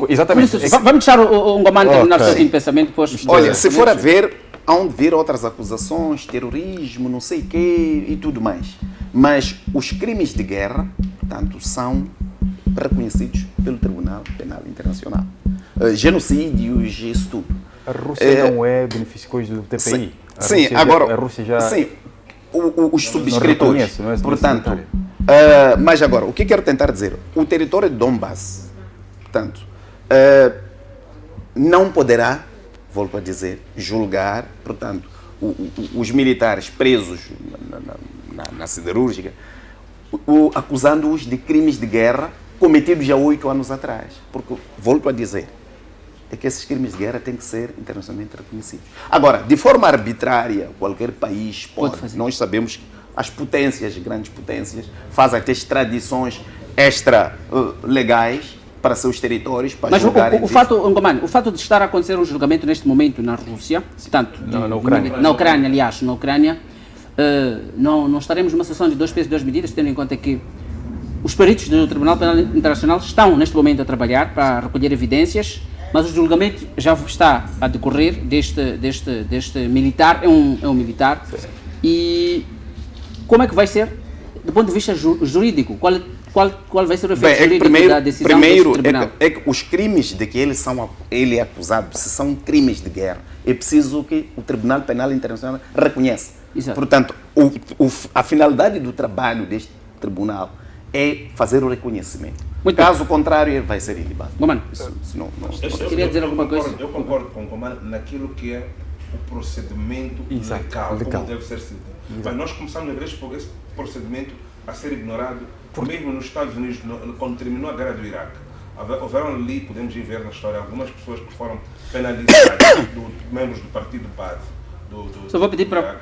Exatamente. Vamos deixar o Ngomane terminar o seu pensamento depois. Olha, se for a ver, hão de vir outras acusações, terrorismo, não sei o quê e tudo mais. Mas os crimes de guerra, portanto, são reconhecidos pelo Tribunal Penal Internacional. Genocídios, isso tudo. A Rússia não é beneficiária do TPI. Agora... A Rússia já... Sim, os subscritores. Não é portanto, mas agora, o que quero tentar dizer? O território de Donbass, portanto, não poderá, volto a dizer, julgar, portanto, os militares presos na siderúrgica, acusando-os de crimes de guerra cometidos há 8 anos atrás. Porque, volto a dizer, é que esses crimes de guerra têm que ser internacionalmente reconhecidos. Agora, de forma arbitrária, qualquer país pode fazer. Nós sabemos que as potências, grandes potências, fazem até extradições extra-legais para seus territórios, para julgarem... Mas o fato de estar a acontecer um julgamento neste momento na Rússia, portanto, na Ucrânia, não estaremos numa situação de 2 pesos e 2 medidas, tendo em conta que os peritos do Tribunal Penal Internacional estão neste momento a trabalhar para recolher evidências, mas o julgamento já está a decorrer deste militar, é um militar. E como é que vai ser, do ponto de vista jurídico, qual vai ser o efeito jurídico da decisão deste tribunal? É que os crimes de que ele é acusado, se são crimes de guerra, é preciso que o Tribunal Penal Internacional reconheça. Exato. Portanto, a finalidade do trabalho deste tribunal é fazer o reconhecimento. Muito bem. Caso contrário, ele vai ser ilibado. Comando, Queria dizer alguma coisa? Eu concordo com o comando naquilo que é o procedimento Exato, legal, legal. como deve ser seguido. Mas nós começamos a ver esse procedimento a ser ignorado, mesmo nos Estados Unidos, quando terminou a guerra do Iraque. Houveram ali, podemos ir ver na história, algumas pessoas que foram penalizadas, membros do partido Baath. Só vou pedir para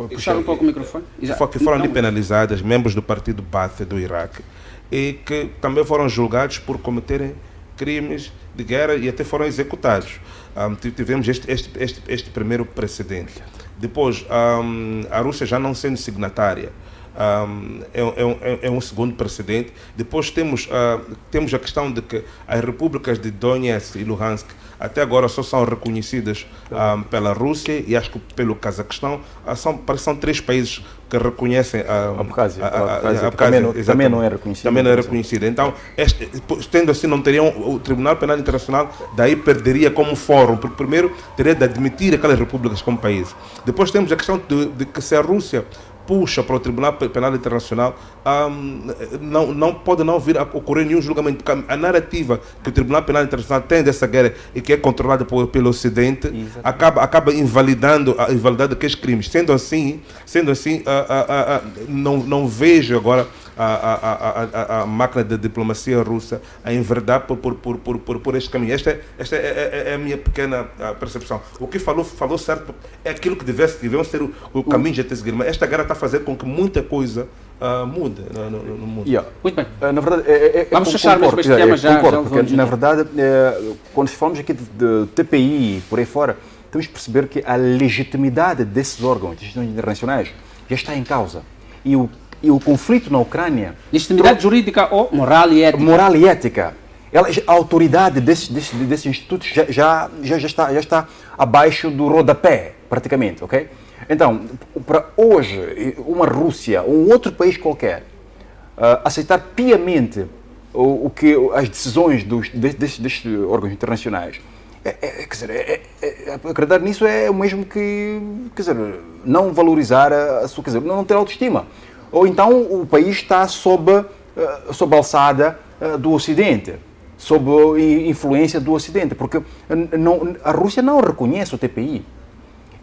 puxar um pouco o microfone. Que foram ali penalizadas, membros do partido Baath do Iraque, e que também foram julgados por cometerem crimes de guerra e até foram executados. Tivemos este primeiro precedente. Depois, a Rússia já não sendo signatária, é um segundo precedente. Depois temos a questão de que as repúblicas de Donetsk e Luhansk até agora só são reconhecidas pela Rússia e acho que pelo Cazaquistão. São 3 países que reconhecem a Abkhazia. Abkhazia Também não é reconhecida. Também não é reconhecida. Então, tendo assim, não teriam o Tribunal Penal Internacional, daí perderia como fórum, porque primeiro teria de admitir aquelas repúblicas como países. Depois temos a questão de que se a Rússia puxa para o Tribunal Penal Internacional, não pode não vir a ocorrer nenhum julgamento, porque a narrativa que o Tribunal Penal Internacional tem dessa guerra e que é controlada pelo Ocidente, acaba invalidando aqueles crimes. Sendo assim, não vejo agora a máquina da diplomacia russa a enverdar por este caminho. Esta é a minha pequena percepção. O que falou certo é aquilo que devemos ser o caminho a seguir, mas esta guerra está a fazer com que muita coisa mude no mundo. Muito bem. Na verdade, Vamos fechar mesmo este tema já. Porque, na verdade, quando falamos aqui de TPI por aí fora, temos que perceber que a legitimidade desses órgãos internacionais já está em causa. E o conflito na Ucrânia... Legitimidade jurídica ou moral e ética? Moral e ética. A autoridade desses institutos já está abaixo do rodapé, praticamente, ok? Então, para hoje, uma Rússia ou um outro país qualquer aceitar piamente as decisões destes órgãos internacionais, acreditar nisso é o mesmo que, não valorizar não ter autoestima. Ou então o país está sob a alçada do Ocidente, sob influência do Ocidente, porque a Rússia não reconhece o TPI.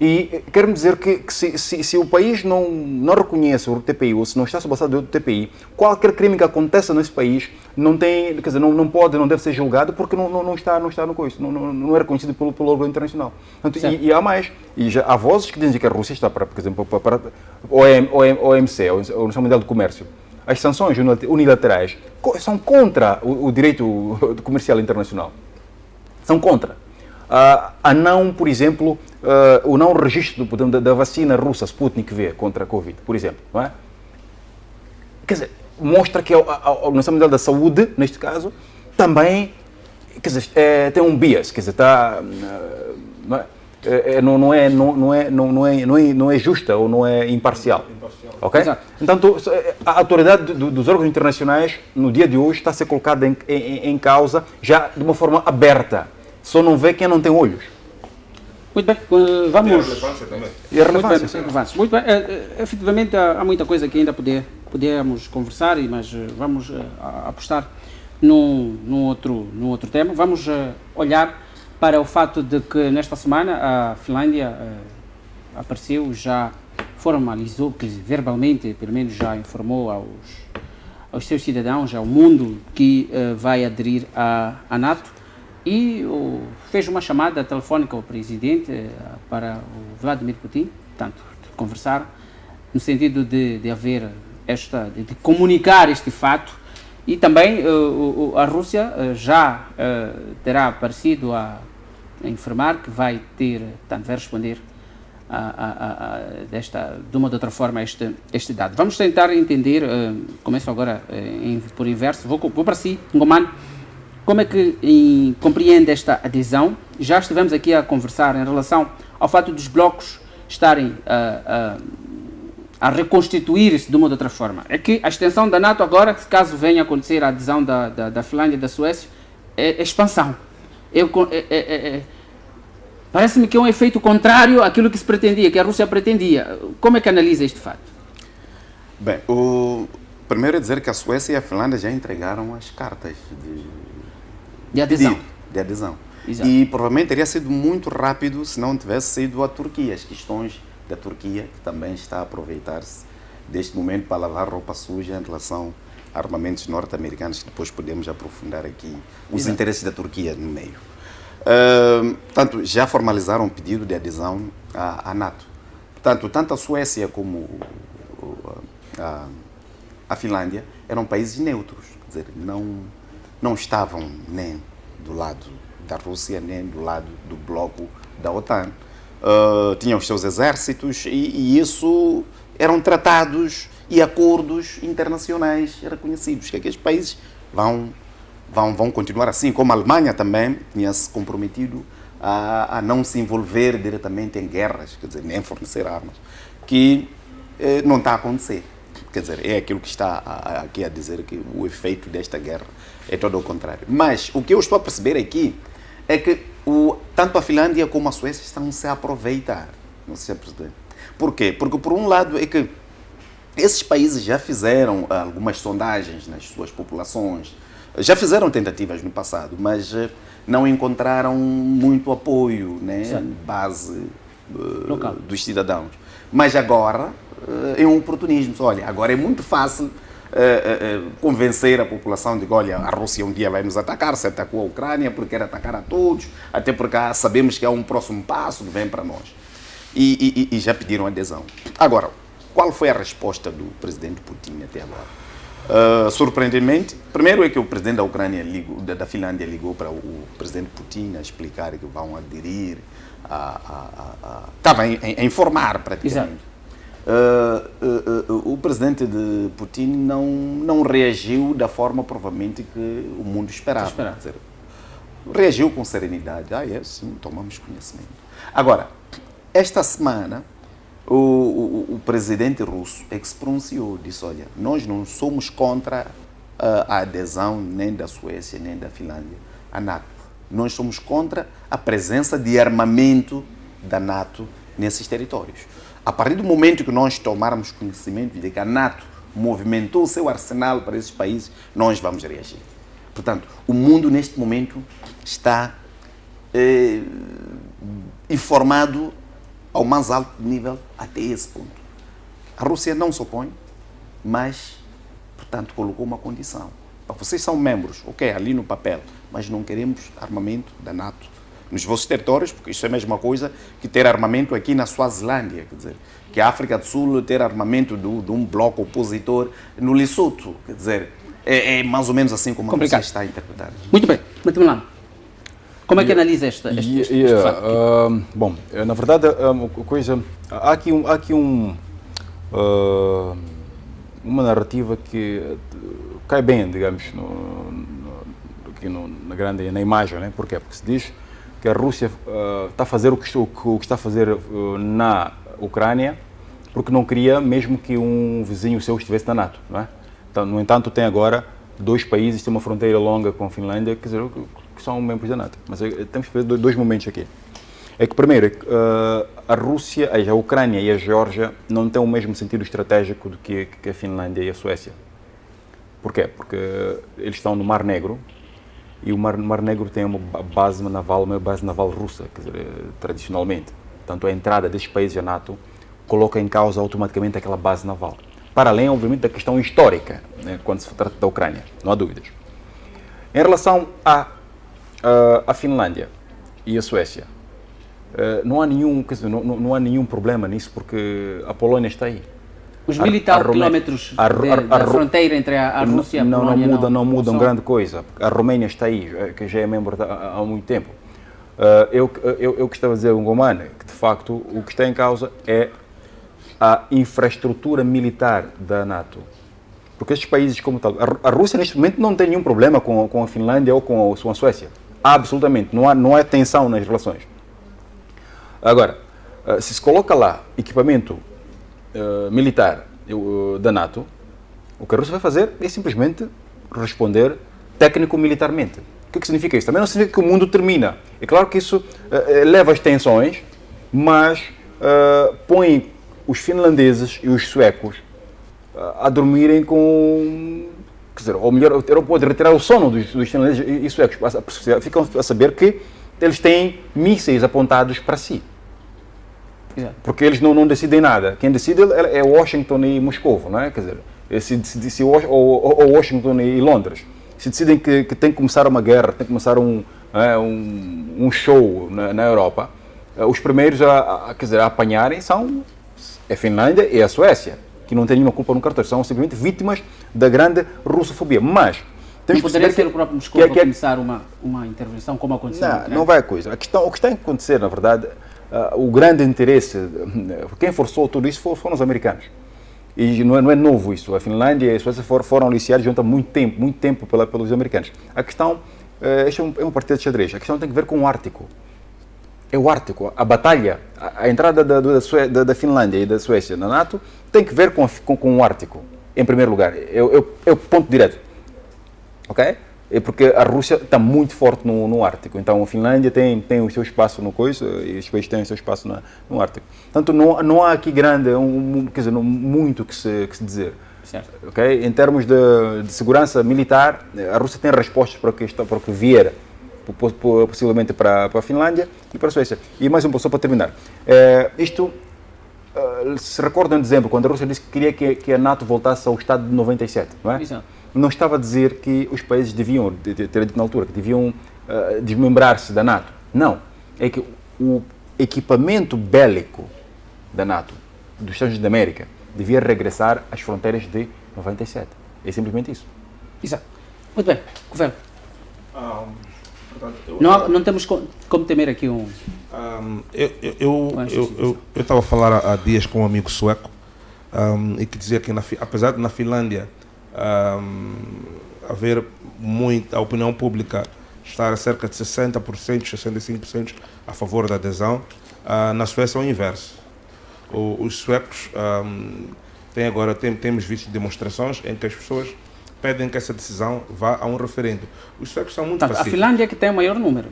E quero dizer que se o país não reconhece o TPI, ou se não está sob a alçada do TPI, qualquer crime que aconteça nesse país não deve ser julgado porque não está no coisa, não é reconhecido pelo órgão internacional. Portanto, e há mais. E já há vozes que dizem que a Rússia está para, por exemplo, para OMC, a Organização Mundial do Comércio. As sanções unilaterais são contra o direito comercial internacional. São contra. Por exemplo, o não registro da vacina russa Sputnik V contra a Covid, por exemplo, não é? Quer dizer, mostra que a Organização Mundial da Saúde, neste caso, também, tem um bias, não é justa ou não é imparcial. Okay? Então, a autoridade dos órgãos internacionais, no dia de hoje, está a ser colocada em causa já de uma forma aberta. Só não vê quem não tem olhos. Muito bem, vamos... E a relevância também. E a relevância. Muito bem, efetivamente há muita coisa que ainda podemos conversar, mas vamos apostar num outro tema. Vamos olhar para o fato de que nesta semana a Finlândia apareceu, já formalizou, que verbalmente, pelo menos já informou aos seus cidadãos, ao mundo, que vai aderir à NATO. E fez uma chamada telefónica ao presidente para o Vladimir Putin, portanto, de conversar, no sentido de haver de comunicar este fato. E também a Rússia já terá aparecido a informar que vai responder de uma ou de outra forma este dado. Vamos tentar entender, começo agora por inverso, vou para si, Ngomane. Como é que compreende esta adesão? Já estivemos aqui a conversar em relação ao fato dos blocos estarem a reconstituir-se de uma ou de outra forma. É que a extensão da NATO agora, caso venha a acontecer a adesão da Finlândia e da Suécia, é expansão. Parece-me que é um efeito contrário àquilo que se pretendia, que a Rússia pretendia. Como é que analisa este fato? Bem, primeiro é dizer que a Suécia e a Finlândia já entregaram as cartas De adesão. de adesão. Exato. E provavelmente teria sido muito rápido se não tivesse sido a Turquia, as questões da Turquia, que também está a aproveitar-se deste momento para lavar roupa suja em relação a armamentos norte-americanos, que depois podemos aprofundar aqui os Exato. interesses da Turquia no meio. Portanto, já formalizaram um pedido de adesão à NATO. Portanto, tanto a Suécia como a Finlândia eram países neutros, quer dizer, não estavam nem do lado da Rússia, nem do lado do bloco da OTAN. Tinham os seus exércitos e isso eram tratados e acordos internacionais reconhecidos, que aqueles países vão continuar assim, como a Alemanha também tinha se comprometido a não se envolver diretamente em guerras, quer dizer, nem fornecer armas, que não está a acontecer. Quer dizer, é aquilo que está aqui a dizer que o efeito desta guerra é todo o contrário. Mas o que eu estou a perceber aqui é que tanto a Finlândia como a Suécia estão-se a aproveitar. Não sei se é perceber. Por quê? Porque, por um lado, é que esses países já fizeram algumas sondagens nas suas populações, já fizeram tentativas no passado, mas não encontraram muito apoio, né, base dos cidadãos. Mas agora é um oportunismo. Olha, agora é muito fácil convencer a população de que, olha, a Rússia um dia vai nos atacar, se atacou a Ucrânia porque quer atacar a todos, até porque sabemos que há um próximo passo que vem para nós. E já pediram adesão. Agora, qual foi a resposta do presidente Putin até agora? Surpreendentemente, primeiro é que o presidente da Ucrânia da Finlândia ligou para o presidente Putin a explicar que vão aderir, estava a informar praticamente. O presidente de Putin não reagiu da forma provavelmente que o mundo esperava. Quer dizer, reagiu com serenidade. Sim, tomamos conhecimento. Agora, esta semana, o presidente russo é que se pronunciou, disse, olha, nós não somos contra a adesão nem da Suécia nem da Finlândia à NATO. Nós somos contra a presença de armamento da NATO nesses territórios. A partir do momento que nós tomarmos conhecimento de que a NATO movimentou o seu arsenal para esses países, nós vamos reagir. Portanto, o mundo neste momento está informado ao mais alto nível até esse ponto. A Rússia não se opõe, mas, portanto, colocou uma condição. Vocês são membros, ok, ali no papel, mas não queremos armamento da NATO nos vossos territórios, porque isso é a mesma coisa que ter armamento aqui na Suazilândia, quer dizer, que a África do Sul ter armamento de um bloco opositor no Lesotho, quer dizer, é mais ou menos assim como a Rússia está a interpretar. Muito bem, muito bem. Como é que analisa este fato? Bom, na verdade, há aqui uma narrativa que cai bem, digamos, na imagem, né? Por quê? Porque se diz que a Rússia está a fazer o que está a fazer na Ucrânia porque não queria mesmo que um vizinho seu estivesse na NATO, não é? Então, no entanto, tem agora dois países, tem uma fronteira longa com a Finlândia, quer dizer, que são membros da NATO. Mas temos que ver dois momentos aqui. É que, primeiro, a Rússia, a Ucrânia e a Geórgia não têm o mesmo sentido estratégico do que a Finlândia e a Suécia. Por quê? Porque eles estão no Mar Negro e o Mar Negro tem uma base naval russa, quer dizer, tradicionalmente. Portanto, a entrada destes países à NATO coloca em causa automaticamente aquela base naval. Para além, obviamente, da questão histórica, né, quando se trata da Ucrânia, não há dúvidas. Em relação à Finlândia e à Suécia, não há nenhum problema nisso, porque a Polónia está aí. Os 1000 quilómetros da fronteira entre a Rússia e a Polónia não mudam grande coisa. A Roménia está aí, que já é membro há muito tempo. Eu gostava de dizer, Ngomane, que de facto o que está em causa é a infraestrutura militar da NATO. Porque estes países como tal, a Rússia neste momento não tem nenhum problema com a Finlândia ou com a Suécia. Absolutamente, não há tensão nas relações. Agora, se coloca lá equipamento militar da NATO, o que a Rússia vai fazer é simplesmente responder técnico-militarmente. O que significa isso? Também não significa que o mundo termina. É claro que isso leva às tensões, mas põe os finlandeses e os suecos a dormirem com... Quer dizer, ou melhor, pode retirar o sono dos finlandeses e suecos. Ficam a saber que eles têm mísseis apontados para si. Exato. Porque eles não decidem nada. Quem decide é Washington e Moscou, não é? Quer dizer, ou Washington e Londres. Se decidem que tem que começar uma guerra, tem que começar um show na Europa, os primeiros a apanharem são a Finlândia e a Suécia, que não têm nenhuma culpa no cartão, são simplesmente vítimas da grande russofobia. Mas não poderia ser o próprio Moscou a começar uma intervenção como aconteceu na Ucrânia? Não vai a coisa. O que está a acontecer, na verdade, o grande interesse, quem forçou tudo isso foram os americanos. E não é novo isso. A Finlândia e a Suécia foram aliciados junto há muito tempo pelos americanos. A questão, esta é uma partida de xadrez, a questão tem que ver com o Ártico. É o Ártico. A batalha, a entrada da Finlândia e da Suécia na NATO tem que ver com o Ártico, em primeiro lugar. É o ponto direto. Ok? É porque a Rússia está muito forte no Ártico. Então a Finlândia tem o seu espaço no coisa e os países têm o seu espaço no Ártico. Portanto, não há aqui quer dizer, muito que se dizer. Certo. Okay? Em termos de segurança militar, a Rússia tem respostas para o que vier, possivelmente para a Finlândia e para a Suécia. E mais um pouco, só para terminar. Se recordam em dezembro, quando a Rússia disse que queria que a NATO voltasse ao estado de 97, não é? Exato. Não estava a dizer que os países deviam, ter dito na altura, que deviam desmembrar-se da NATO. Não. É que o equipamento bélico da NATO, dos Estados Unidos da América, devia regressar às fronteiras de 97. É simplesmente isso. Exato. Muito bem. Governo. Não temos como temer aqui eu estava a falar há dias com um amigo sueco e que dizia que, apesar de na Finlândia haver a opinião pública estar a cerca de 60%, 65% a favor da adesão, na Suécia é o inverso. Os suecos temos visto demonstrações em que as pessoas pedem que essa decisão vá a um referendo. Os suecos são muito pacíficos. A Finlândia que tem o maior número.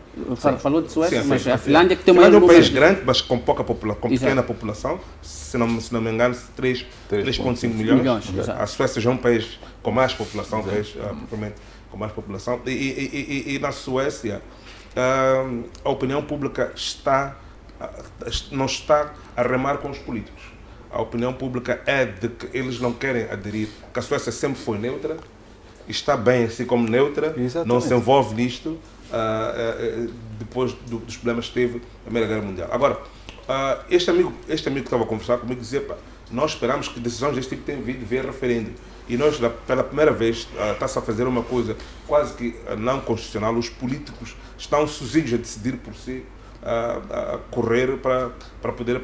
Falou de Suécia, mas a Finlândia que tem o maior número. É um número. país grande, mas com pequena população. Se não me engano, 3,5 milhões. A Suécia já é um país com mais população, propriamente com mais população. E na Suécia, a opinião pública não está a remar com os políticos. A opinião pública é de que eles não querem aderir, que a Suécia sempre foi neutra, está bem assim como neutra, exatamente, não se envolve nisto, depois dos problemas que teve na Primeira Guerra Mundial. Agora, este amigo que estava a conversar comigo dizia, nós esperamos que decisões deste tipo tenham vindo via referendo. E nós, pela primeira vez, está-se a fazer uma coisa quase que não constitucional. Os políticos estão sozinhos a decidir por si, a correr para poder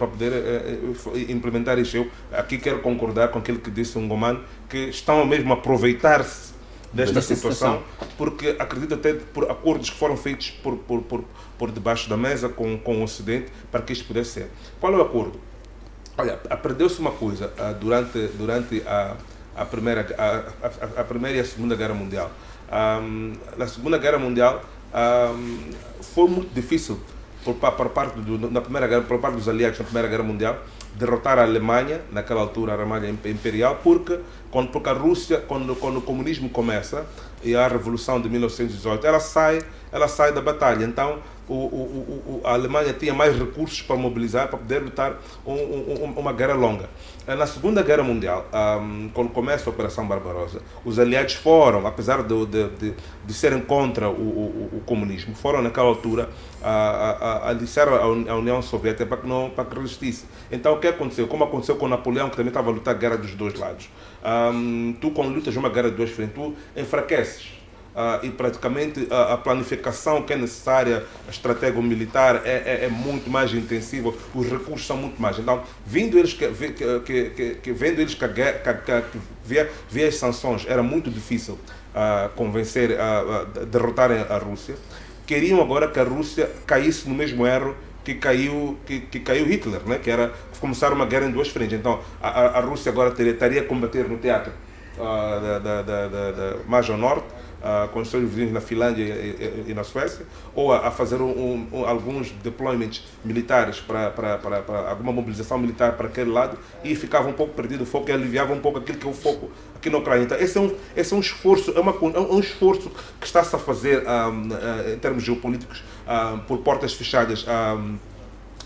implementar isso. Eu aqui quero concordar com aquilo que disse um Goman, que estão mesmo a aproveitar-se desta situação, porque acredito até por acordos que foram feitos por debaixo da mesa com o Ocidente para que isto pudesse ser. Qual é o acordo? Olha, aprendeu-se uma coisa durante a Primeira e a Segunda Guerra Mundial. Na Segunda Guerra Mundial foi muito difícil na Primeira Guerra, por parte dos aliados na Primeira Guerra Mundial, derrotar a Alemanha, naquela altura a Alemanha imperial, porque a Rússia, quando o comunismo começa, e a Revolução de 1918, ela sai da batalha. Então, a Alemanha tinha mais recursos para mobilizar, para poder lutar uma guerra longa. Na Segunda Guerra Mundial, quando começa a Operação Barbarossa, os aliados foram, apesar de serem contra o comunismo, foram naquela altura aliciar a União Soviética para que resistisse. Então o que aconteceu? Como aconteceu com Napoleão, que também estava a lutar a guerra dos dois lados. Tu, quando lutas uma guerra de dois frentes, tu enfraqueces. E praticamente a planificação que é necessária, a estratégia militar é muito mais intensiva, os recursos são muito mais. Então, vendo eles que via as sanções era muito difícil convencer, derrotarem a Rússia, queriam agora que a Rússia caísse no mesmo erro que caiu Hitler, né? Que era começar uma guerra em duas frentes. Então, a Rússia agora estaria a combater no teatro mais ao norte, com os seus vizinhos na Finlândia e na Suécia, ou a fazer alguns deployments militares para alguma mobilização militar para aquele lado, e ficava um pouco perdido o foco e aliviava um pouco aquilo que é o foco aqui na Ucrânia. Então esse é um esforço, um esforço que está-se a fazer em termos geopolíticos por portas fechadas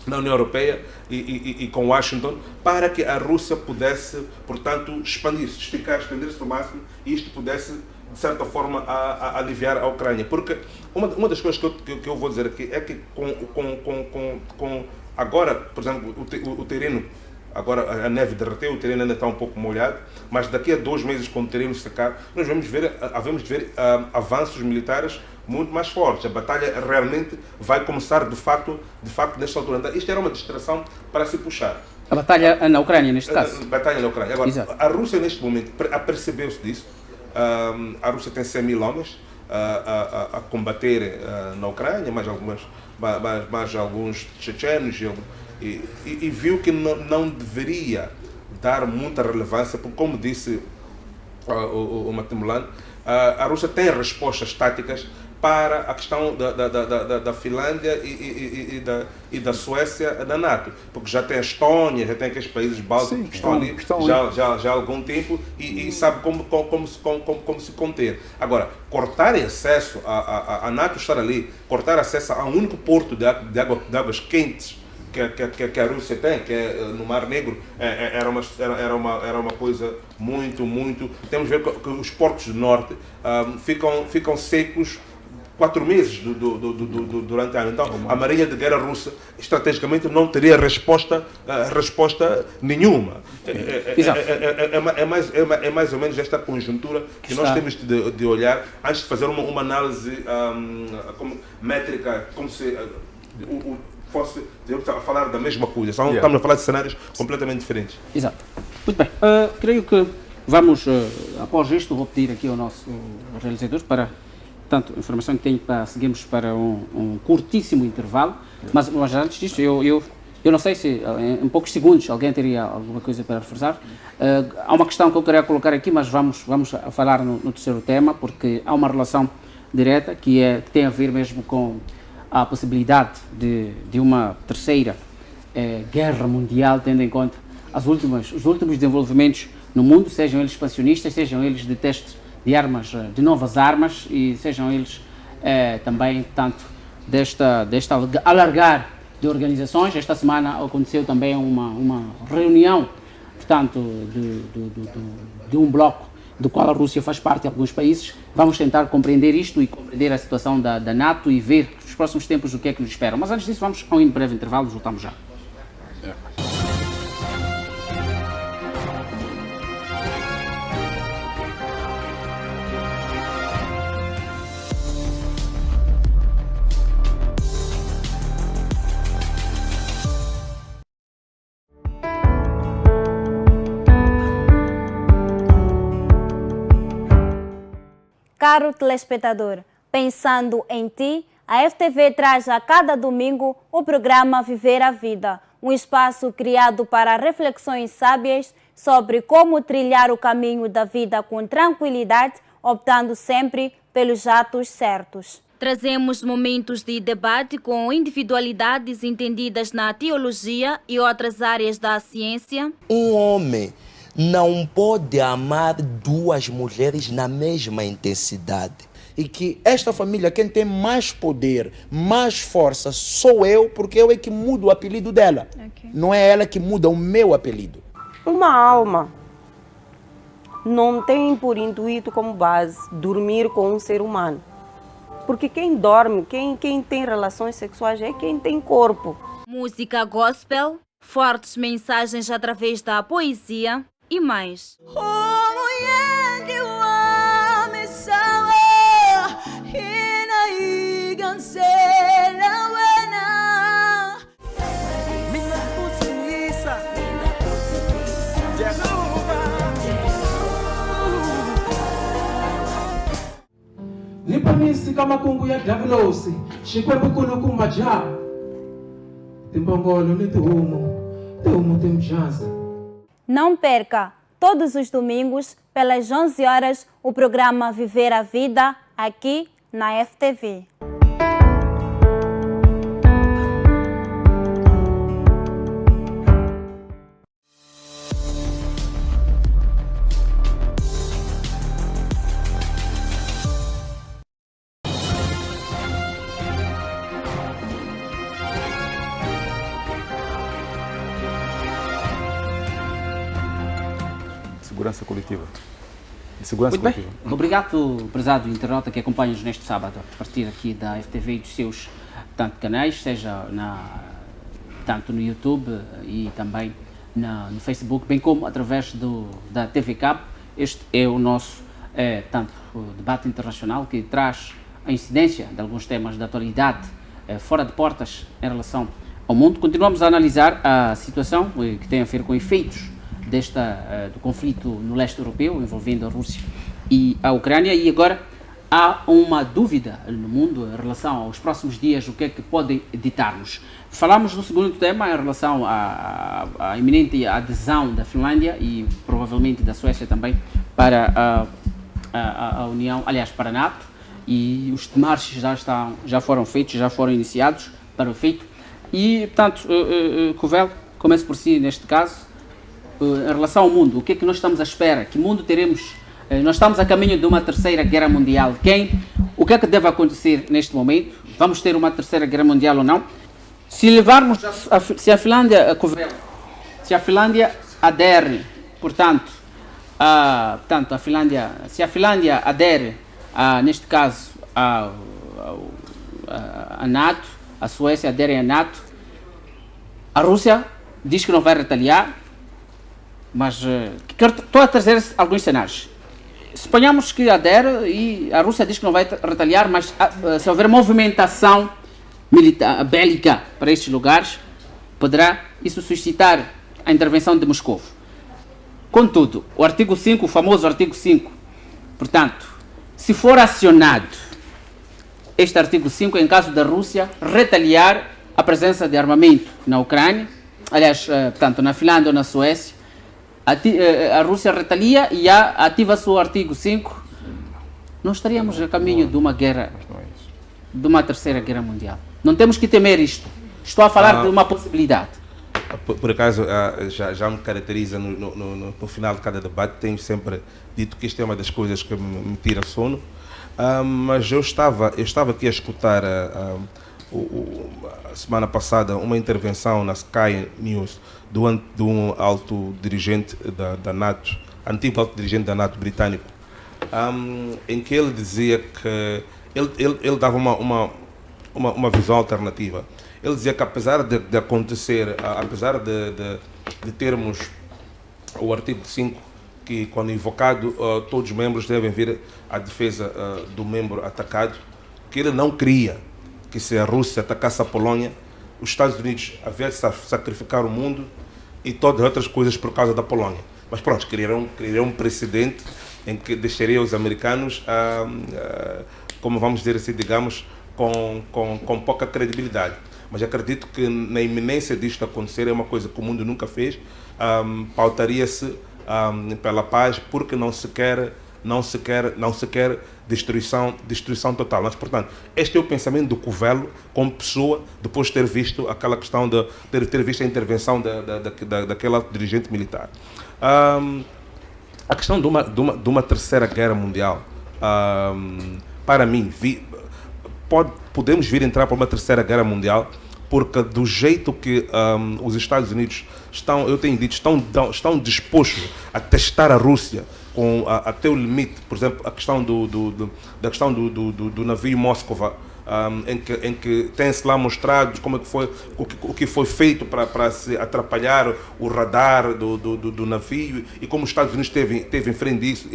na União Europeia e com Washington, para que a Rússia pudesse, portanto, expandir-se ao máximo, e isto pudesse, de certa forma, aliviar a Ucrânia. Porque uma das coisas que eu vou dizer aqui é que com agora, por exemplo, o terreno, agora a neve derreteu, o terreno ainda está um pouco molhado, mas daqui a 2 meses, quando o terreno secar, nós vamos ver avanços militares muito mais fortes. A batalha realmente vai começar de facto nesta altura. Então, isto era uma distração para se puxar. A batalha na Ucrânia, neste caso. A batalha na Ucrânia. Agora, exato. A Rússia, neste momento, apercebeu-se disso. A Rússia tem 100 mil homens a combater na Ucrânia, mais alguns chechenos, e viu que não deveria dar muita relevância, porque, como disse o Matimulan, a Rússia tem respostas táticas para a questão da Finlândia e da Suécia da NATO, porque já tem a Estónia, já tem aqueles países bálticos que estão ali já há algum tempo e sabe como se conter. Agora, cortar acesso a NATO estar ali, cortar acesso a um único porto de águas quentes que a Rússia tem, que é no Mar Negro, era uma coisa muito. Temos que ver que os portos do norte ficam secos 4 meses durante o ano. Então, a Marinha de Guerra Russa, estrategicamente, não teria resposta nenhuma. É mais ou menos esta conjuntura que nós temos de olhar antes de fazer uma análise métrica, como se fosse falar da mesma coisa. Estamos a falar de cenários completamente diferentes. Exato. Muito bem. Creio que vamos, após isto, vou pedir aqui ao nosso realizador para, portanto, a informação que tenho, para seguirmos para um curtíssimo intervalo, mas antes disto, eu não sei se em poucos segundos alguém teria alguma coisa para reforçar. Há uma questão que eu queria colocar aqui, mas vamos falar no terceiro tema, porque há uma relação direta que tem a ver mesmo com a possibilidade de uma terceira guerra mundial, tendo em conta os últimos desenvolvimentos no mundo, sejam eles expansionistas, sejam eles de testes de armas, de novas armas, e sejam eles também, tanto desta alargar de organizações. Esta semana aconteceu também uma reunião, portanto, de um bloco do qual a Rússia faz parte, em alguns países. Vamos tentar compreender isto e compreender a situação da NATO e ver nos próximos tempos o que é que nos espera. Mas antes disso, vamos a um breve intervalo, voltamos já. Caro telespectador, pensando em ti, a FTV traz a cada domingo o programa Viver a Vida, um espaço criado para reflexões sábias sobre como trilhar o caminho da vida com tranquilidade, optando sempre pelos atos certos. Trazemos momentos de debate com individualidades entendidas na teologia e outras áreas da ciência. Um homem não pode amar 2 mulheres na mesma intensidade. E que esta família, quem tem mais poder, mais força, sou eu, porque eu é que mudo o apelido dela. Okay. Não é ela que muda o meu apelido. Uma alma não tem por intuito como base dormir com um ser humano. Porque quem dorme, quem tem relações sexuais é quem tem corpo. Música gospel, fortes mensagens através da poesia e mais. Nipamisi kama kungu ya Davilosi, shikwe bukulu kumaja. Timbongolo ni tuhumu timjanza. Não perca, todos os domingos, pelas 11 horas, o programa Viver a Vida, aqui na FTV. Segurança coletiva. De segurança Muito bem. coletiva. Obrigado, prezado internauta que acompanha-nos neste sábado, a partir aqui da FTV e dos seus canais, seja tanto no YouTube e também no Facebook, bem como através da TV Cabo. Este é o nosso o debate internacional que traz a incidência de alguns temas da atualidade fora de portas em relação ao mundo. Continuamos a analisar a situação que tem a ver com efeitos do conflito no leste europeu, envolvendo a Rússia e a Ucrânia, e agora há uma dúvida no mundo em relação aos próximos dias, o que é que pode ditar-nos. Falamos do segundo tema em relação à iminente adesão da Finlândia e provavelmente da Suécia também para a União, aliás, para a NATO, e os demarches já foram feitos, já foram iniciados para o feito. E, portanto, Covel, comece por si neste caso. Em relação ao mundo, o que é que nós estamos à espera? Que mundo teremos? Nós estamos a caminho de uma terceira guerra mundial. O que é que deve acontecer neste momento? Vamos ter uma terceira guerra mundial ou não? Se levarmos, se a Finlândia adere, portanto, se a Finlândia adere, neste caso, a NATO, a Suécia adere à NATO, a Rússia diz que não vai retaliar. Mas estou a trazer alguns cenários. Suponhamos que adere e a Rússia diz que não vai retaliar, mas se houver movimentação militar, bélica para estes lugares, poderá isso suscitar a intervenção de Moscou. Contudo, o artigo 5, o famoso artigo 5, portanto, se for acionado este artigo 5 em caso da Rússia retaliar a presença de armamento na Ucrânia, aliás, portanto, na Finlândia ou na Suécia, a Rússia retalia e ativa o artigo 5, não estaríamos a caminho de uma guerra, de uma terceira guerra mundial. Não temos que temer isto. Estou a falar de uma possibilidade. Por acaso, já me caracteriza no final de cada debate, tenho sempre dito que isto é uma das coisas que me tira sono, mas eu estava aqui a escutar a semana passada uma intervenção na Sky News de um alto dirigente da NATO, antigo alto dirigente da NATO britânico, em que ele dizia que ele dava uma visão alternativa. Ele dizia que apesar de acontecer, apesar de termos o artigo 5, que quando invocado todos os membros devem vir à defesa do membro atacado, que ele não queria que se a Rússia atacasse a Polónia, os Estados Unidos haviam de sacrificar o mundo e todas as outras coisas por causa da Polónia. Mas pronto, criaram um precedente em que deixaria os americanos, como vamos dizer assim, digamos, com pouca credibilidade. Mas acredito que na iminência disto acontecer, é uma coisa que o mundo nunca fez, pautaria-se pela paz, porque não se quer destruição total. Mas, portanto, este é o pensamento do Covelo como pessoa, depois de ter visto aquela questão de ter visto a intervenção daquele dirigente militar. A questão de uma terceira guerra mundial, para mim, podemos vir a entrar para uma terceira guerra mundial, porque do jeito que os Estados Unidos estão dispostos a testar a Rússia até o limite, por exemplo, a questão do navio Moscova, em que tem-se lá mostrado como é que foi, o que foi feito para se atrapalhar o radar do navio, e como os Estados Unidos teve em frente disso,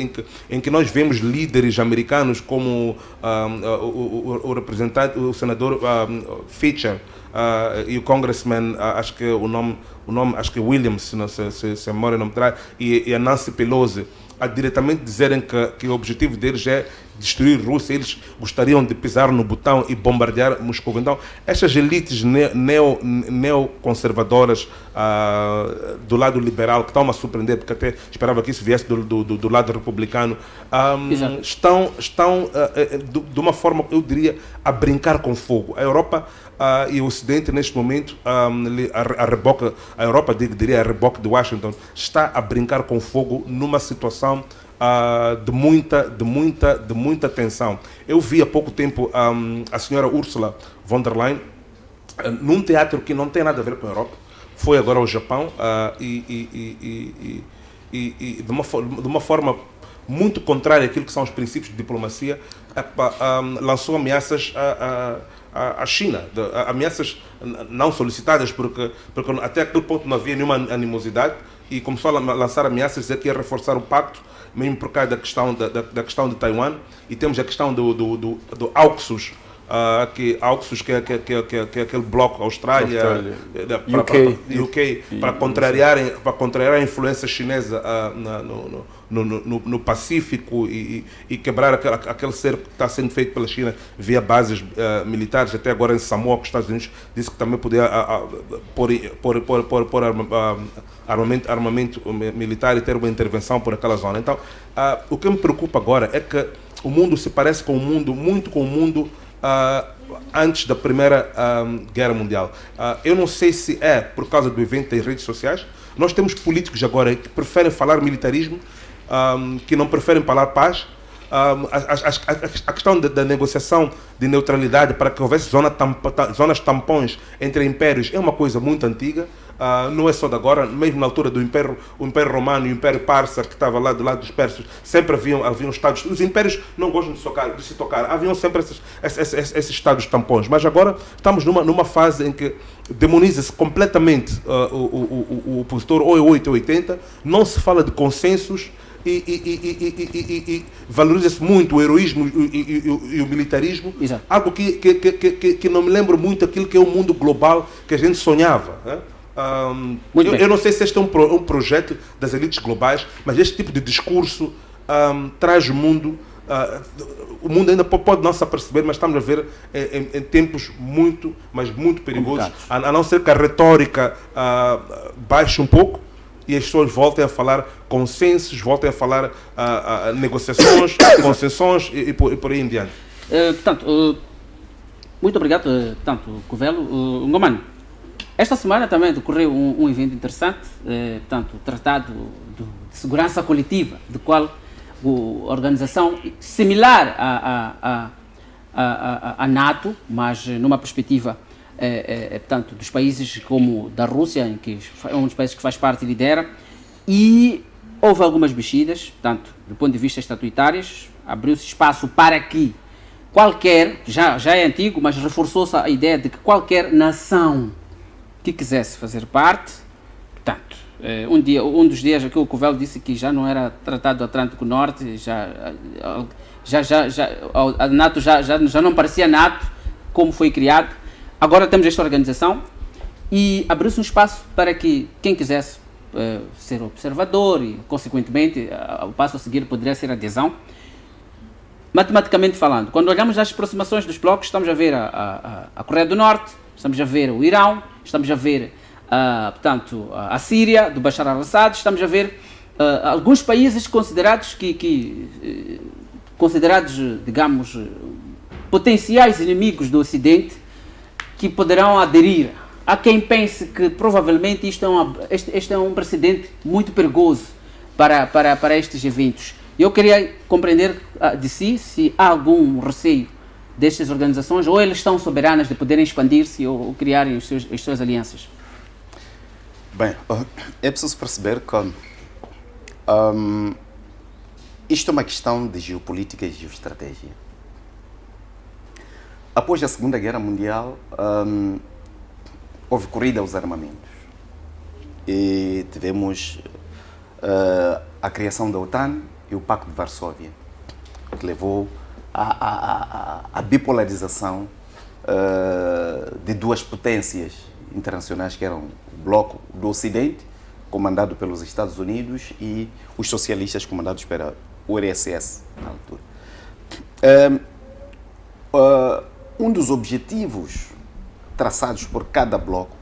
em que nós vemos líderes americanos como o representante, o senador Fischer, e o congressman, acho que o nome acho que Williams, se a memória não me traz, e a Nancy Pelosi, a diretamente dizerem que o objetivo deles é destruir a Rússia, eles gostariam de pisar no botão e bombardear Moscou. Então, estas elites neoconservadoras do lado liberal, que estão a surpreender, porque até esperava que isso viesse do lado republicano, estão de uma forma, eu diria, a brincar com fogo. A Europa e o Ocidente, neste momento, a Europa, diria a reboque de Washington, está a brincar com fogo numa situação de muita tensão. Eu vi há pouco tempo a senhora Ursula von der Leyen num teatro que não tem nada a ver com a Europa, foi agora ao Japão e de uma forma muito contrária àquilo que são os princípios de diplomacia, lançou ameaças à China, ameaças não solicitadas, porque até aquele ponto não havia nenhuma animosidade, e começou a lançar ameaças, dizer que ia reforçar o pacto, mesmo por causa da questão de Taiwan, e temos a questão do AUKUS, que é aquele bloco Austrália, UK, para contrariar a influência chinesa no Pacífico e quebrar aquele cerco que está sendo feito pela China via bases militares. Até agora em Samoa, que os Estados Unidos disse que também podia pôr armamento militar e ter uma intervenção por aquela zona. Então, o que me preocupa agora é que o mundo se parece muito com o mundo antes da Primeira Guerra Mundial. Eu não sei se é por causa do evento das redes sociais. Nós temos políticos agora que preferem falar militarismo, que não preferem falar paz. A questão da negociação de neutralidade para que houvesse zonas tampões entre impérios é uma coisa muito antiga. Não é só de agora, mesmo na altura do Império Romano e o Império Parsa, que estava lá do lado dos persas, sempre haviam estados. Os impérios não gostam de se tocar, haviam sempre esses estados tampões. Mas agora estamos numa fase em que demoniza-se completamente o opositor, ou é 8 ou 80, não se fala de consensos e valoriza-se muito o heroísmo e o militarismo. Exato. Algo que não me lembro muito aquilo que é o mundo global que a gente sonhava, né? Eu não sei se este é um projeto das elites globais, mas este tipo de discurso traz o mundo ainda pode não se aperceber, mas estamos a ver em tempos muito perigosos, a não ser que a retórica baixe um pouco e as pessoas voltem a falar consensos, voltem a falar negociações, concessões e por aí em diante. Portanto, muito obrigado, Covelo. Ngomano, esta semana também decorreu um evento interessante, portanto, o Tratado de Segurança Coletiva, do qual a organização similar à NATO, mas numa perspectiva portanto, dos países como da Rússia, em que é um dos países que faz parte e lidera, e houve algumas mexidas, portanto, do ponto de vista estatutários, abriu-se espaço para que qualquer, já é antigo, mas reforçou-se a ideia de que qualquer nação que quisesse fazer parte, portanto, um dos dias que o Covelo disse que já não era Tratado do Atlântico Norte, a NATO já não parecia NATO, como foi criado. Agora temos esta organização e abriu-se um espaço para que quem quisesse ser observador e, consequentemente, o passo a seguir poderia ser adesão. Matematicamente falando, quando olhamos as aproximações dos blocos, estamos a ver a Coreia do Norte, estamos a ver o Irão, estamos a ver, portanto, a Síria, do Bashar al-Assad, estamos a ver alguns países considerados digamos, potenciais inimigos do Ocidente, que poderão aderir. Há quem pense que provavelmente este é um precedente muito perigoso para estes eventos. Eu queria compreender de si se há algum receio destas organizações, ou elas estão soberanas de poderem expandir-se ou criarem as suas alianças. Bem, é preciso perceber que isto é uma questão de geopolítica e geoestratégia. Após a Segunda Guerra Mundial, houve corrida aos armamentos e tivemos a criação da OTAN e o Pacto de Varsóvia, que levou à bipolarização de duas potências internacionais, que eram o Bloco do Ocidente, comandado pelos Estados Unidos, e os socialistas, comandados pela URSS, na altura. Um dos objetivos traçados por cada bloco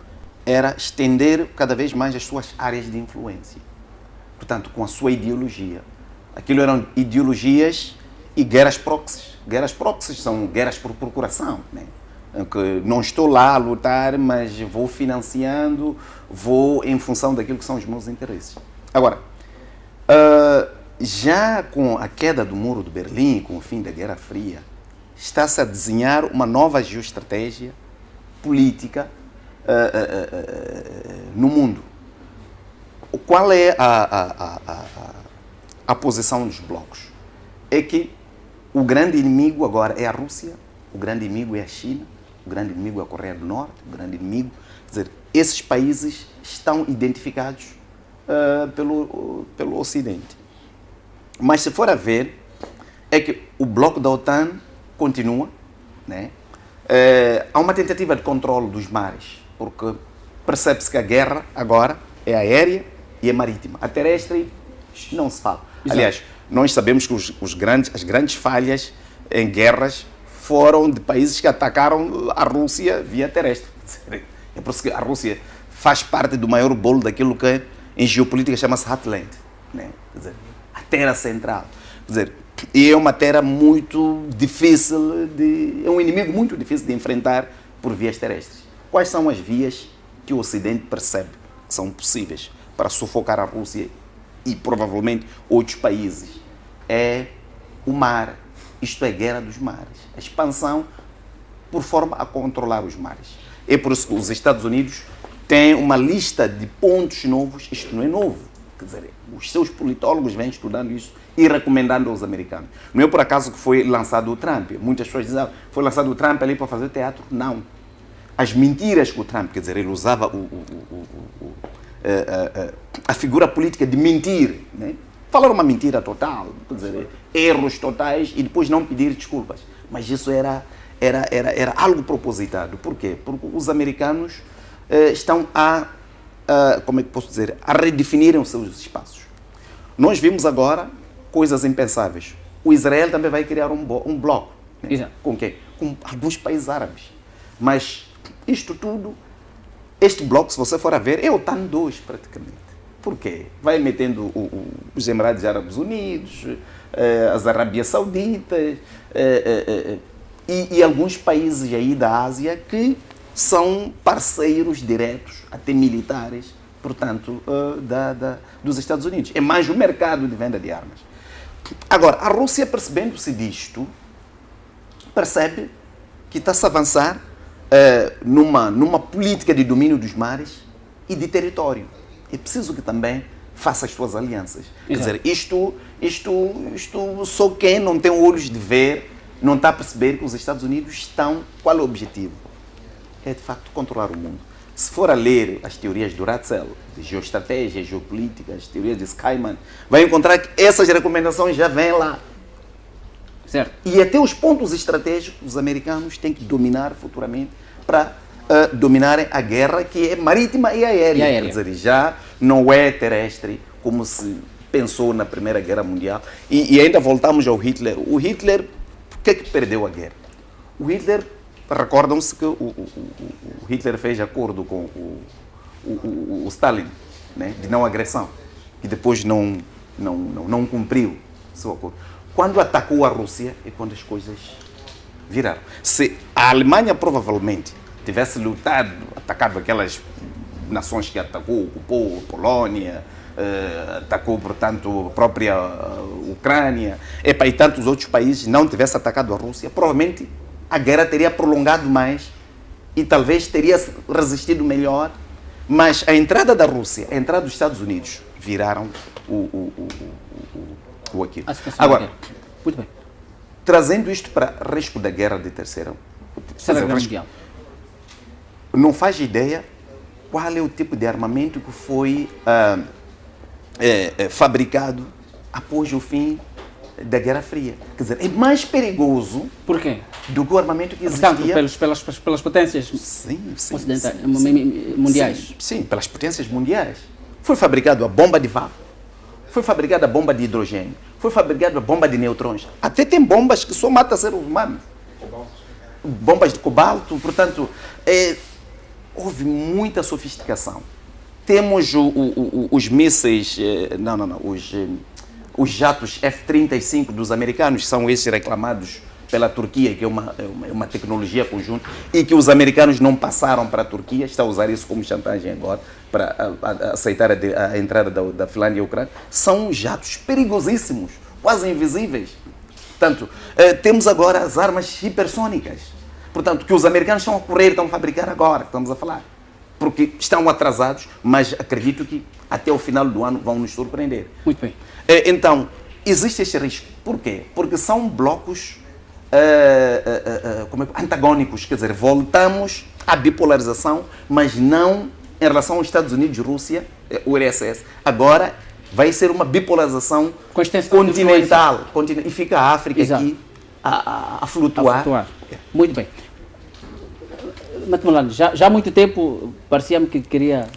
era estender cada vez mais as suas áreas de influência. Portanto, com a sua ideologia. Aquilo eram ideologias e guerras proxies. Guerras proxies são guerras por procuração, né? Que não estou lá a lutar, mas vou financiando, vou em função daquilo que são os meus interesses. Agora, já com a queda do Muro de Berlim, com o fim da Guerra Fria, está-se a desenhar uma nova geoestratégia política no mundo. Qual é a posição dos blocos? É que o grande inimigo agora é a Rússia, o grande inimigo é a China, o grande inimigo é a Coreia do Norte, o grande inimigo... Quer dizer, esses países estão identificados pelo Ocidente. Mas se for a ver, é que o bloco da OTAN continua, né? Há uma tentativa de controle dos mares, porque percebe-se que a guerra agora é aérea e é marítima. A terrestre não se fala. Exato. Aliás, nós sabemos que as grandes falhas em guerras foram de países que atacaram a Rússia via terrestre. É por isso que a Rússia faz parte do maior bolo daquilo que em geopolítica chama-se Heartland, né? Quer dizer, a terra central. Quer dizer, e é uma terra muito difícil é um inimigo muito difícil de enfrentar por vias terrestres. Quais são as vias que o Ocidente percebe que são possíveis para sufocar a Rússia e provavelmente outros países? É o mar, isto é, guerra dos mares. A expansão por forma a controlar os mares. É por isso que os Estados Unidos têm uma lista de pontos novos. Isto não é novo. Quer dizer, os seus politólogos vêm estudando isso e recomendando aos americanos. Não é por acaso que foi lançado o Trump. Muitas pessoas dizem, foi lançado o Trump ali para fazer teatro. Não. As mentiras que o Trump, quer dizer, ele usava a figura política de mentir, né? Falar uma mentira total, quer dizer, erros totais e depois não pedir desculpas. Mas isso era algo propositado. Por quê? Porque os americanos estão como é que posso dizer, a redefinirem os seus espaços. Nós vimos agora coisas impensáveis. O Israel também vai criar um bloco. Né? Com quem? Com alguns países árabes. Mas isto tudo, este bloco, se você for a ver, é o TAN 2 praticamente. Por quê? Vai metendo os Emirados Árabes Unidos, as Arábias Sauditas e alguns países aí da Ásia que são parceiros diretos, até militares, portanto, dos Estados Unidos. É mais um mercado de venda de armas. Agora, a Rússia, percebendo-se disto, percebe que está-se a avançar numa política de domínio dos mares e de território. É preciso que também faça as suas alianças. Exato. Quer dizer, isto só quem não tem olhos de ver, não está a perceber que os Estados Unidos estão... Qual é o objetivo? É, de facto, controlar o mundo. Se for a ler as teorias do Ratzel, de geoestratégia, geopolítica, as teorias de Skyman, vai encontrar que essas recomendações já vêm lá. Certo. E até os pontos estratégicos os americanos têm que dominar futuramente para dominarem a guerra, que é marítima e aérea. Quer dizer, já não é terrestre, como se pensou na Primeira Guerra Mundial. E ainda voltamos ao Hitler. O Hitler, por que perdeu a guerra? O Hitler... Recordam-se que o Hitler fez acordo com o Stalin, né, de não agressão, e depois não cumpriu seu acordo. Quando atacou a Rússia é quando as coisas viraram. Se a Alemanha provavelmente tivesse lutado, atacado aquelas nações que atacou, ocupou a Polônia, atacou, portanto, a própria Ucrânia, e tantos outros países, não tivesse atacado a Rússia, provavelmente a guerra teria prolongado mais e talvez teria resistido melhor, mas a entrada da Rússia, a entrada dos Estados Unidos, viraram aquilo. Agora, muito bem. Trazendo isto para risco da guerra de terceira Guerra Mundial, não faz ideia qual é o tipo de armamento que foi fabricado após o fim da Guerra Fria. Quer dizer, é mais perigoso. Por quê? Do que o armamento que existia. Portanto, pelas potências ocidentais, mundiais. Sim, pelas potências mundiais. Foi fabricado a bomba de vapor, foi fabricada a bomba de hidrogênio, foi fabricada a bomba de neutrões. Até tem bombas que só matam seres humanos. Bombas de cobalto, portanto, houve muita sofisticação. Temos os mísseis, os jatos F-35 dos americanos, são esses reclamados pela Turquia, que é uma tecnologia conjunta, e que os americanos não passaram para a Turquia, está a usar isso como chantagem agora, para aceitar a entrada da Finlândia e a Ucrânia. São jatos perigosíssimos, quase invisíveis. Portanto, temos agora as armas hipersônicas, portanto, que os americanos estão a correr, estão a fabricar agora, estamos a falar. Porque estão atrasados, mas acredito que até o final do ano vão nos surpreender. Muito bem. Então, existe este risco. Por quê? Porque são blocos antagônicos, quer dizer, voltamos à bipolarização, mas não em relação aos Estados Unidos e Rússia, o URSS. Agora vai ser uma bipolarização continental, e fica a África Exato. aqui a flutuar. Muito bem. Matumulano, já há muito tempo parecia-me que queria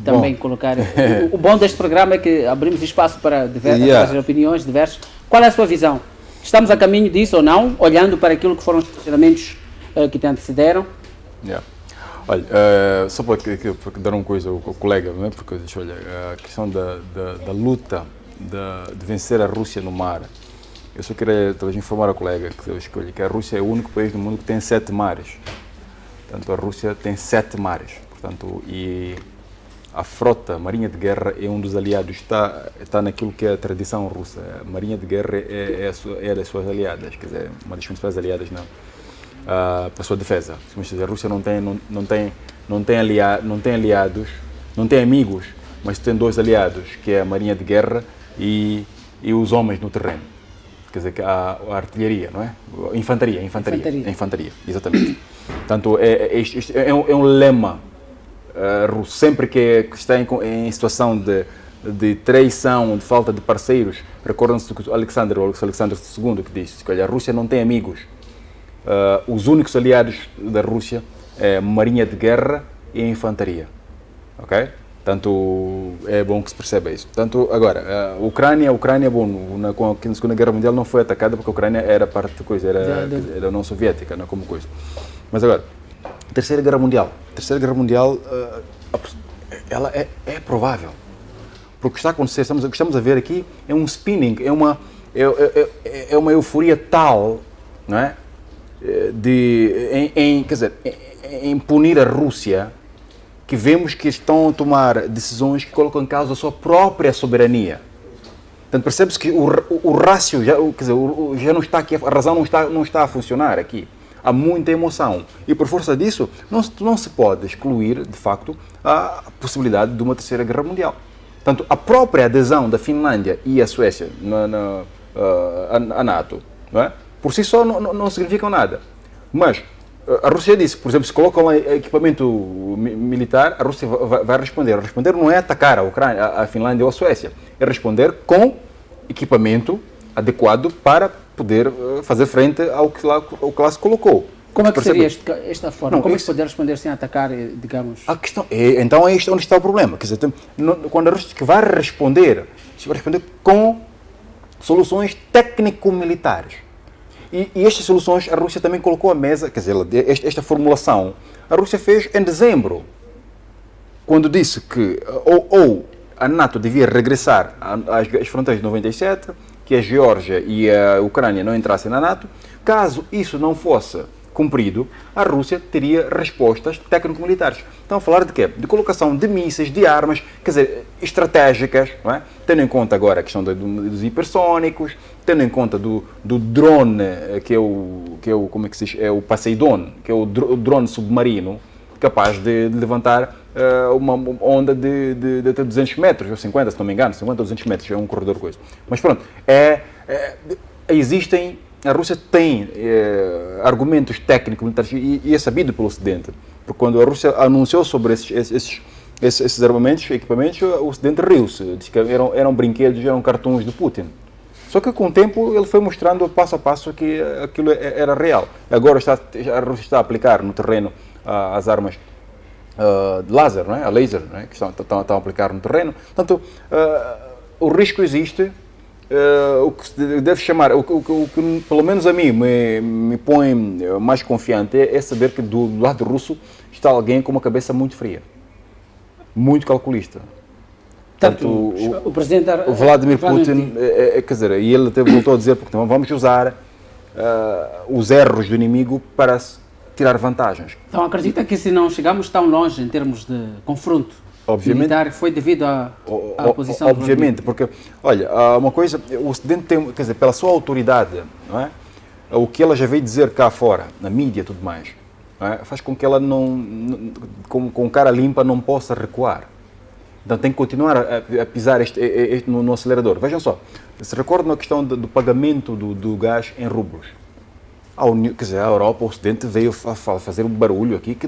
também colocar. O bom deste programa é que abrimos espaço para diversas opiniões diversas. Qual é a sua visão? Estamos a caminho disso ou não, olhando para aquilo que foram os posicionamentos que te antecederam? Olha, só para dar uma coisa ao colega, não é? Porque olha, a questão da luta de vencer a Rússia no mar, eu só queria informar ao colega que a Rússia é o único país do mundo que tem 7 mares. Portanto, a Rússia tem 7 mares, portanto, e a frota, a Marinha de Guerra é um dos aliados, está naquilo que é a tradição russa. A Marinha de Guerra é das suas aliadas, quer dizer, uma das principais aliadas para a sua defesa. A Rússia não tem aliados, não tem amigos, mas tem 2 aliados, que é a Marinha de Guerra e os homens no terreno. Quer dizer, a artilharia, não é? Infantaria, exatamente. Portanto, é um lema russo. Sempre que está em situação de traição, de falta de parceiros, recordam-se do Alexandre II, que disse que a Rússia não tem amigos. Os únicos aliados da Rússia é Marinha de Guerra e Infantaria. Ok? Portanto, é bom que se perceba isso. Portanto, agora, a Ucrânia, na Segunda Guerra Mundial não foi atacada porque a Ucrânia era parte da coisa, era a União Soviética, não como coisa. Mas agora, Terceira Guerra Mundial, ela é provável. Porque o que está a acontecer, o que estamos a ver aqui é um spinning, é uma euforia tal, não é? Em punir a Rússia, que vemos que estão a tomar decisões que colocam em causa a sua própria soberania. Portanto, percebe-se que o rácio já não está aqui, a razão não está a funcionar aqui. Há muita emoção. E por força disso, não se pode excluir, de facto, a possibilidade de uma Terceira Guerra Mundial. Portanto, a própria adesão da Finlândia e a Suécia à NATO, não é? Por si só não significam nada. Mas a Rússia disse, por exemplo, se colocam equipamento militar, a Rússia vai responder. Responder não é atacar a Ucrânia, a Finlândia ou a Suécia, é responder com equipamento adequado para poder fazer frente ao que lá se colocou. Como é que seria esta forma? Como é que se poder responder sem atacar, digamos? A questão então é isto onde está o problema. Quer dizer, quando a Rússia vai responder com soluções técnico-militares. E estas soluções a Rússia também colocou à mesa, quer dizer, esta formulação, a Rússia fez em dezembro, quando disse que ou a NATO devia regressar às fronteiras de 97, que a Geórgia e a Ucrânia não entrassem na NATO. Caso isso não fosse cumprido, a Rússia teria respostas técnico-militares. Estão a falar de quê? De colocação de mísseis, de armas, quer dizer, estratégicas, não é? Tendo em conta agora a questão dos hipersónicos, tendo em conta do drone, que é o como é que se diz? É o Poseidon, que é o drone submarino, capaz de levantar uma onda de até 200 metros, ou 50, se não me engano, 50 ou 200 metros, é um corredor coisa. Mas pronto, existem, a Rússia tem argumentos técnicos militares e é sabido pelo Ocidente, porque quando a Rússia anunciou sobre esses armamentos, equipamentos, o Ocidente riu-se, disse que eram brinquedos, eram cartões de Putin. Só que com o tempo ele foi mostrando passo a passo que aquilo era real. Agora a Rússia está a aplicar no terreno as armas de laser, não é? A laser, não é? Que estão a aplicar no terreno. Portanto, o risco existe. O que se deve chamar, o que pelo menos a mim me põe mais confiante é saber que do lado russo está alguém com uma cabeça muito fria, muito calculista. Tanto o presidente o Vladimir Putin, quer dizer, e ele até voltou a dizer, porque então vamos usar os erros do inimigo para tirar vantagens. Então acredita que se não chegamos tão longe em termos de confronto militar, foi devido à posição obviamente, porque, olha, uma coisa, o Ocidente tem, quer dizer, pela sua autoridade, não é? O que ela já veio dizer cá fora, na mídia e tudo mais, não é? Faz com que ela com cara limpa não possa recuar. Então tem que continuar a pisar no acelerador. Vejam só, se recordam a questão do pagamento do gás em rublos. Quer dizer, a Europa, o Ocidente veio a fazer um barulho aqui que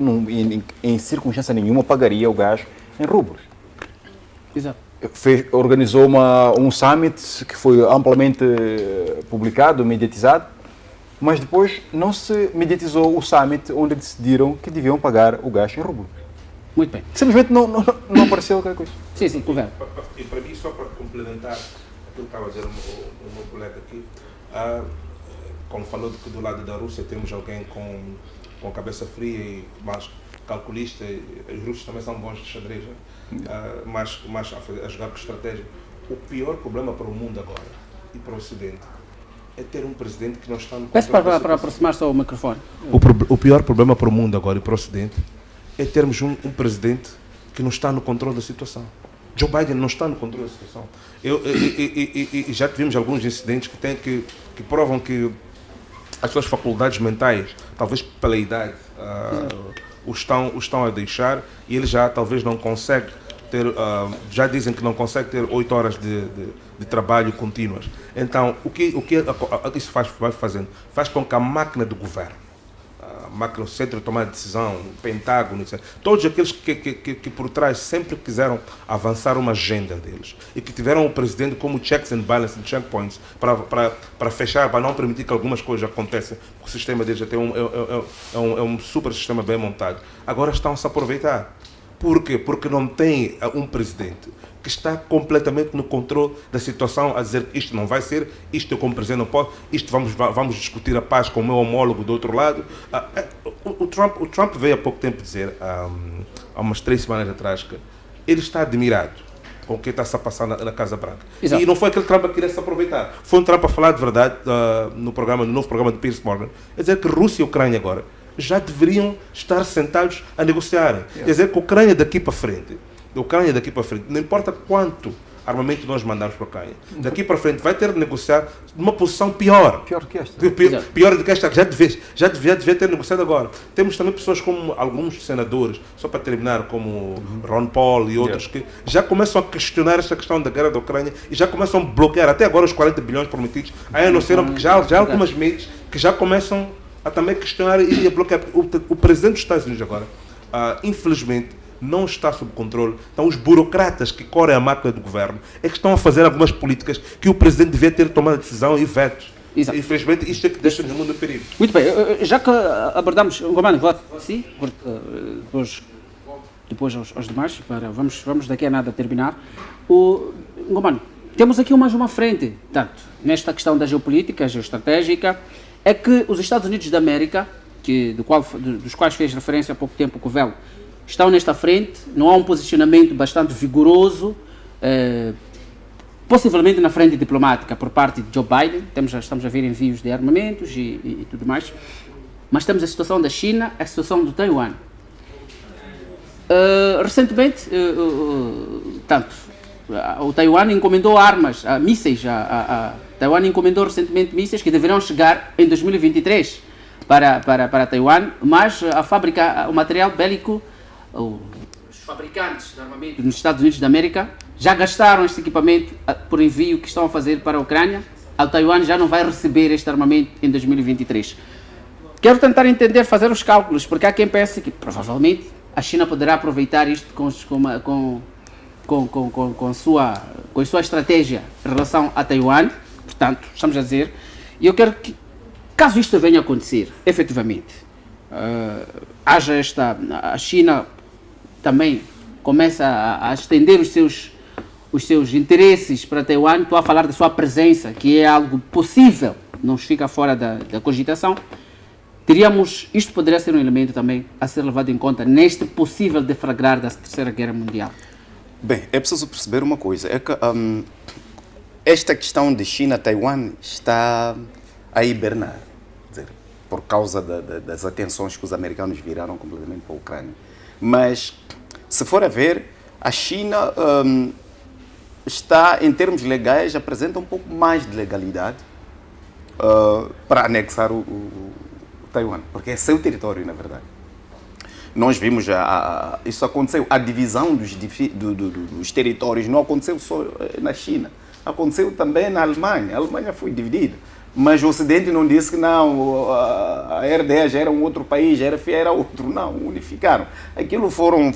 em circunstância nenhuma pagaria o gás em rublos. Exato. Organizou um summit que foi amplamente publicado, mediatizado, mas depois não se mediatizou o summit onde decidiram que deviam pagar o gás em rublos. Muito bem. Simplesmente não apareceu qualquer coisa. Sim, conversa. E para mim, só para complementar aquilo que estava a dizer o meu colega aqui, como falou que do lado da Rússia temos alguém com cabeça fria e mais calculista, os russos também são bons de xadrez, mas a jogar com estratégia. O pior problema para o mundo agora e para o Ocidente é ter um presidente que não está no controle. Peço para aproximar-se ao microfone. O pior problema para o mundo agora e para o Ocidente é termos um presidente que não está no controle da situação. Joe Biden não está no controle da situação. E já tivemos alguns incidentes que provam que as suas faculdades mentais, talvez pela idade, o estão a deixar, e ele já talvez não consegue ter, já dizem que não consegue ter 8 horas de trabalho contínuas. Então, o que isso vai fazendo? Faz com que a máquina do governo, a máquina, o centro de tomar de decisão, o Pentágono, etc., todos aqueles que por trás sempre quiseram avançar uma agenda deles e que tiveram o presidente como checks and balances, checkpoints, para fechar, para não permitir que algumas coisas aconteçam, o sistema deles até é um super sistema bem montado, agora estão-se a aproveitar. Por quê? Porque não tem um presidente que está completamente no controle da situação, a dizer que isto não vai ser, isto eu como presidente não posso, isto vamos discutir a paz com o meu homólogo do outro lado. O Trump veio há pouco tempo dizer, há umas 3 semanas atrás, que ele está admirado com o que está-se a passar na Casa Branca. Exato. E não foi aquele Trump a querer se aproveitar, foi um Trump a falar de verdade no novo programa de Piers Morgan, é dizer que Rússia e Ucrânia agora já deveriam estar sentados a negociar. Quer dizer que a Ucrânia daqui para frente, não importa quanto armamento nós mandarmos para a Ucrânia, daqui para frente vai ter de negociar numa posição pior. Pior que esta. Pior do que esta, que já devia ter negociado agora. Temos também pessoas como alguns senadores, só para terminar, como Ron Paul e outros, que já começam a questionar esta questão da guerra da Ucrânia e já começam a bloquear até agora os 40 bilhões prometidos. Aí anunciaram porque já há algumas mentes que já começam a também questionar e a bloquear. O presidente dos Estados Unidos agora, infelizmente, não está sob controle. Então, os burocratas que correm a máquina do governo é que estão a fazer algumas políticas que o presidente devia ter tomado a decisão e veto. Exato. Infelizmente, isto é que deixa o mundo em perigo. Muito bem, já que abordamos, Ngomano, sim, depois aos demais, vamos daqui a nada terminar. Ngomano, temos aqui mais uma frente, tanto nesta questão da geopolítica, geoestratégica, é que os Estados Unidos da América, dos quais fez referência há pouco tempo o Covello, estão nesta frente, não há um posicionamento bastante vigoroso, possivelmente na frente diplomática por parte de Joe Biden, estamos a ver envios de armamentos e tudo mais, mas temos a situação da China, a situação do Taiwan. Recentemente, o Taiwan encomendou armas, mísseis, Taiwan encomendou recentemente mísseis que deverão chegar em 2023 para Taiwan, mas o material bélico, os fabricantes de armamento nos Estados Unidos da América já gastaram este equipamento por envio que estão a fazer para a Ucrânia. O Taiwan já não vai receber este armamento em 2023. Quero tentar entender, fazer os cálculos, porque há quem pense que provavelmente a China poderá aproveitar isto com a sua estratégia em relação a Taiwan. Portanto, estamos a dizer, e eu quero que, caso isto venha a acontecer, efetivamente, a China também começa a estender os os seus interesses para Taiwan, estou a falar da sua presença, que é algo possível, não fica fora da cogitação. Isto poderia ser um elemento também a ser levado em conta neste possível deflagrar da Terceira Guerra Mundial. Bem, é preciso perceber uma coisa, é que esta questão de China-Taiwan está a hibernar, quer dizer, por causa das atenções que os americanos viraram completamente para a Ucrânia. Mas, se for a ver, a China está, em termos legais, apresenta um pouco mais de legalidade para anexar o Taiwan, porque é seu território, na verdade. Nós vimos, isso aconteceu, a divisão dos territórios não aconteceu só na China, aconteceu também na Alemanha. A Alemanha foi dividida, mas o Ocidente não disse que não, a RDA já era um outro país, a RFA era outro, não, unificaram. Aquilo foram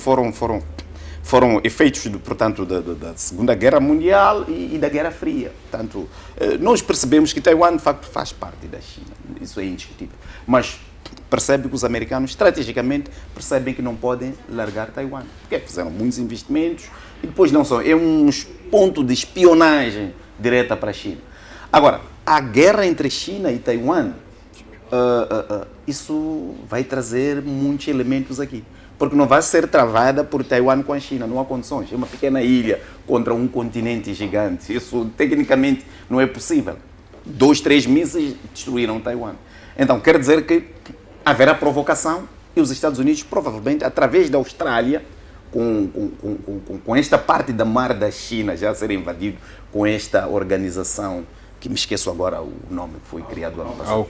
efeitos, portanto, da Segunda Guerra Mundial e da Guerra Fria. Portanto, nós percebemos que Taiwan, de facto, faz parte da China, isso é indiscutível. Mas percebe que os americanos, estrategicamente, percebem que não podem largar Taiwan, porque fizeram muitos investimentos e depois não só, é um ponto de espionagem direta para a China. Agora, a guerra entre China e Taiwan, isso vai trazer muitos elementos aqui, porque não vai ser travada por Taiwan com a China, não há condições. É uma pequena ilha contra um continente gigante, isso tecnicamente não é possível. 2, 3 mísseis destruíram Taiwan. Então, quer dizer que haverá provocação e os Estados Unidos, provavelmente, através da Austrália, com esta parte da mar da China já ser invadido com esta organização, que me esqueço agora o nome que foi criado ano passado.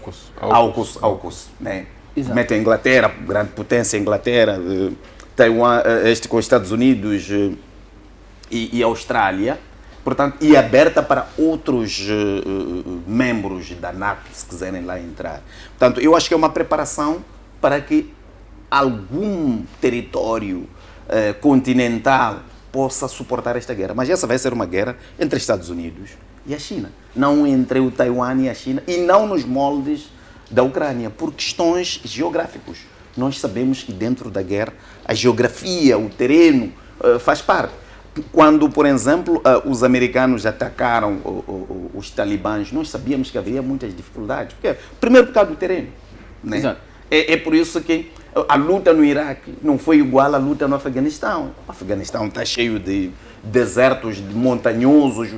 AUKUS, né? Mete a Inglaterra, grande potência, Inglaterra, Taiwan, com os Estados Unidos e Austrália, portanto, e aberta para outros membros da NATO, se quiserem lá entrar. Portanto, eu acho que é uma preparação para que algum território continental possa suportar esta guerra. Mas essa vai ser uma guerra entre os Estados Unidos e a China, não entre o Taiwan e a China, e não nos moldes da Ucrânia, por questões geográficas. Nós sabemos que dentro da guerra a geografia, o terreno faz parte. Quando, por exemplo, os americanos atacaram os talibãs, nós sabíamos que havia muitas dificuldades. Primeiro por causa do terreno. Né? Exato. É por isso que a luta no Iraque não foi igual à luta no Afeganistão. O Afeganistão está cheio de desertos montanhosos,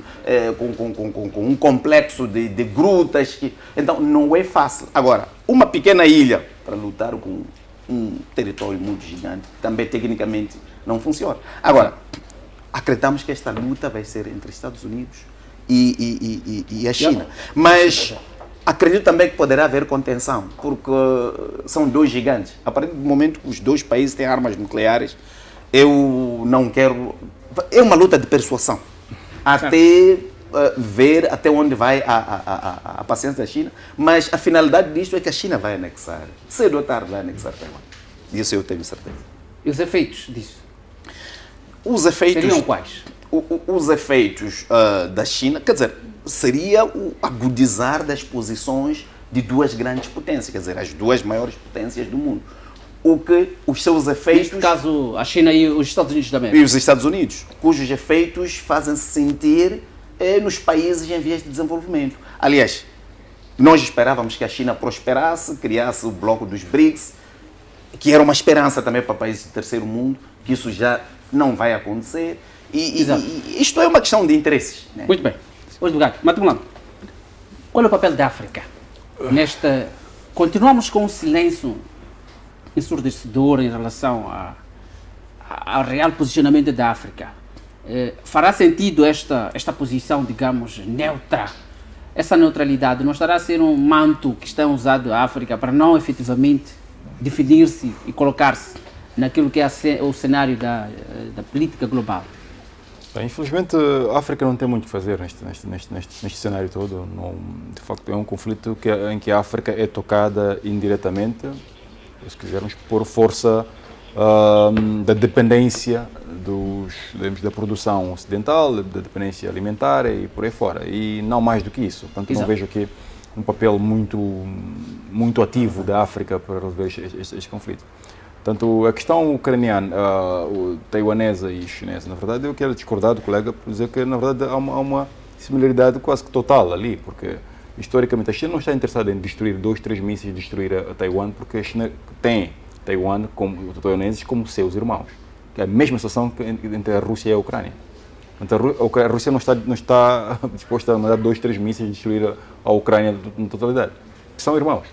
com um complexo de grutas. Então, não é fácil. Agora, uma pequena ilha para lutar com um território muito gigante, também tecnicamente não funciona. Agora, acreditamos que esta luta vai ser entre Estados Unidos e a China. Mas acredito também que poderá haver contenção, porque são dois gigantes. A partir do momento que os dois países têm armas nucleares, eu não quero... É uma luta de persuasão. Até ver até onde vai a paciência da China, mas a finalidade disto é que a China vai anexar. Cedo ou tarde vai anexar Taiwan. Isso eu tenho certeza. E os efeitos disso? Os efeitos... Seriam quais? Os efeitos da China, quer dizer, seria o agudizar das posições de duas grandes potências, quer dizer, as duas maiores potências do mundo. O que os seus efeitos... Neste caso, a China e os Estados Unidos também. E os Estados Unidos, cujos efeitos fazem-se sentir nos países em vias de desenvolvimento. Aliás, nós esperávamos que a China prosperasse, criasse o bloco dos BRICS, que era uma esperança também para países do terceiro mundo, que isso já não vai acontecer. E isto é uma questão de interesses. Né? Muito bem. Obrigado. Matumulano, qual é o papel da África? Continuamos com um silêncio ensurdecedor em relação ao real posicionamento da África. Fará sentido esta posição, digamos, neutra? Essa neutralidade não estará a ser um manto que está usado a África para não efetivamente definir-se e colocar-se naquilo que é o cenário da política global? Bem, infelizmente, a África não tem muito a fazer neste cenário todo. Não, de facto, é um conflito em que a África é tocada indiretamente, se quisermos, por força da dependência da produção ocidental, da dependência alimentar e por aí fora. E não mais do que isso. Portanto, não vejo aqui um papel muito ativo da África para resolver este conflito. Portanto, a questão ucraniana, taiwanesa e chinesa, na verdade, eu quero discordar do colega por dizer que, na verdade, há uma similaridade quase que total ali, porque, historicamente, a China não está interessada em destruir 2, 3 mísseis, destruir a Taiwan, porque a China tem Taiwan, como os taiwaneses, como seus irmãos. É a mesma situação entre a Rússia e a Ucrânia. Então, a Rússia não está disposta a mandar 2, 3 mísseis e destruir a Ucrânia na totalidade. São irmãos.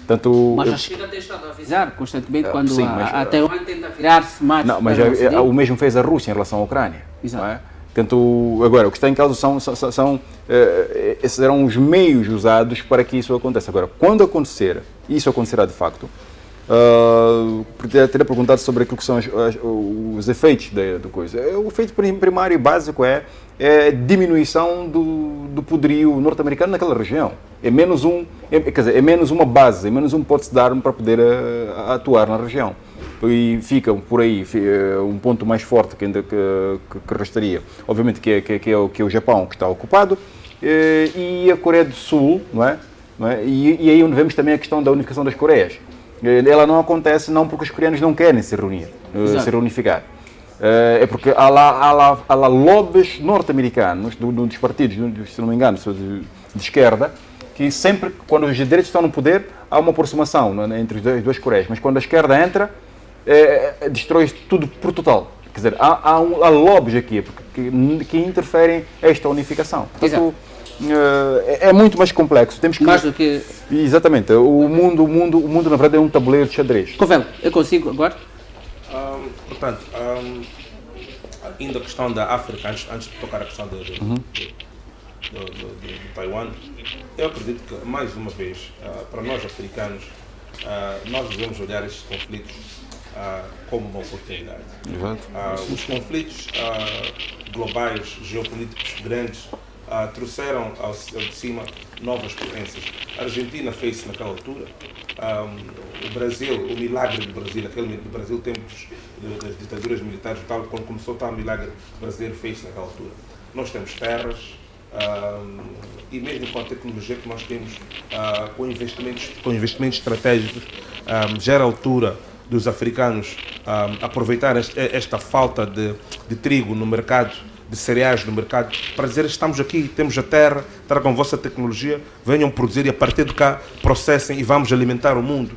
Tanto, mas a China tem estado a avisar constantemente quando sim, a Taiwan tenta virar-se mais. Não, mas o mesmo fez a Rússia em relação à Ucrânia. Exato. Não é? Portanto, agora, o que está em causa esses eram os meios usados para que isso aconteça. Agora, quando acontecer, isso acontecerá de facto, teria perguntado sobre aquilo que são os efeitos da coisa. O efeito primário e básico é diminuição do poderio norte-americano naquela região. É menos uma base, é menos um porte de arma para poder atuar na região. E fica por aí um ponto mais forte que restaria. Obviamente que é o Japão que está ocupado e a Coreia do Sul, não é? E aí onde vemos também a questão da unificação das Coreias. Ela não acontece não porque os coreanos não querem se reunir, se reunificar. É porque há lá lobbies norte-americanos, dos partidos, se não me engano, de esquerda, que sempre, quando os direitos estão no poder, há uma aproximação entre as duas Coreias. Mas quando a esquerda entra, destrói tudo por total. Quer dizer, há lobbies aqui que interferem esta unificação. Portanto, é muito mais complexo. Temos que... Mais do que... Exatamente. O mundo, na verdade, é um tabuleiro de xadrez. Covelo, eu consigo agora? Portanto, ainda a questão da África, antes de tocar a questão do Taiwan, eu acredito que, mais uma vez, para nós africanos, nós devemos olhar estes conflitos como uma oportunidade. Os conflitos globais, geopolíticos grandes, trouxeram ao de cima novas potências. A Argentina fez-se naquela altura, o Brasil, o milagre do Brasil, aquele do Brasil, tempos das ditaduras militares, tal, quando começou o milagre brasileiro, fez-se naquela altura. Nós temos terras, e mesmo com a tecnologia que nós temos, com investimentos estratégicos, já era a altura dos africanos aproveitar esta falta de trigo no mercado, de cereais no mercado, para dizer: estamos aqui, temos a terra, tragam a vossa tecnologia, venham produzir e a partir de cá processem e vamos alimentar o mundo.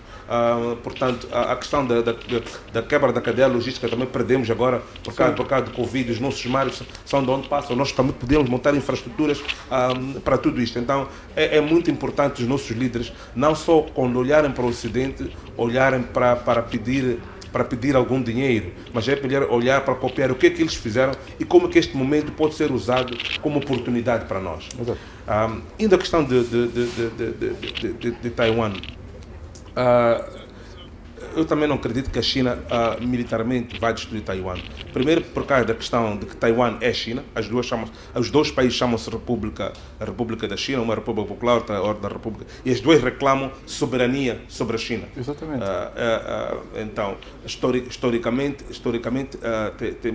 Portanto, a questão da quebra da cadeia logística também perdemos agora por causa do Covid. Os nossos mares são de onde passam, nós também podemos montar infraestruturas para tudo isto. Então é muito importante os nossos líderes, não só quando olharem para o Ocidente, olharem para pedir algum dinheiro, mas é olhar para copiar o que é que eles fizeram e como é que este momento pode ser usado como oportunidade para nós. Ainda a questão de Taiwan, eu também não acredito que a China militarmente vai destruir Taiwan. Primeiro por causa da questão de que Taiwan é China, os dois países chamam-se a República da China, uma República Popular, outra Ordem da República, e as duas reclamam soberania sobre a China. Exatamente. Então, historicamente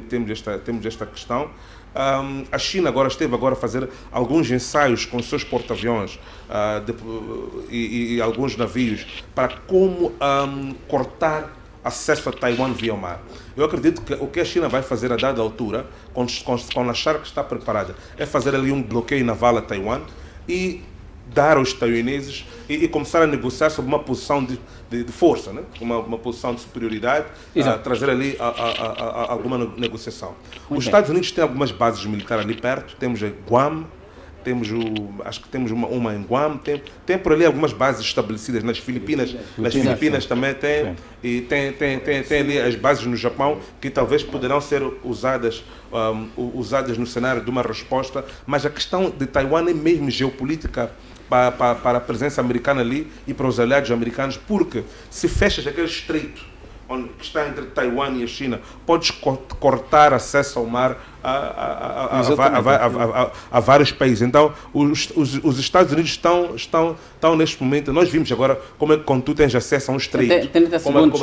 temos esta questão. A China esteve a fazer alguns ensaios com os seus porta-aviões e alguns navios para como cortar acesso a Taiwan via mar. Eu acredito que o que a China vai fazer a dada altura, quando achar que está preparada, é fazer ali um bloqueio naval a Taiwan e dar aos taiwaneses e começar a negociar sobre uma posição de força, né? uma posição de superioridade, trazer ali alguma negociação. Os Estados Unidos têm algumas bases militares ali perto, temos Guam, acho que temos uma em Guam, tem por ali algumas bases estabelecidas nas Filipinas. Nas Filipinas também tem, e tem ali as bases no Japão que talvez poderão ser usadas no cenário de uma resposta, mas a questão de Taiwan é mesmo geopolítica para a presença americana ali e para os aliados americanos, porque se fechas aquele estreito que está entre Taiwan e a China, podes cortar acesso ao mar a vários países. Então, os Estados Unidos estão neste momento. Nós vimos agora como é que quando tu tens acesso a um estreito, 30 segundos,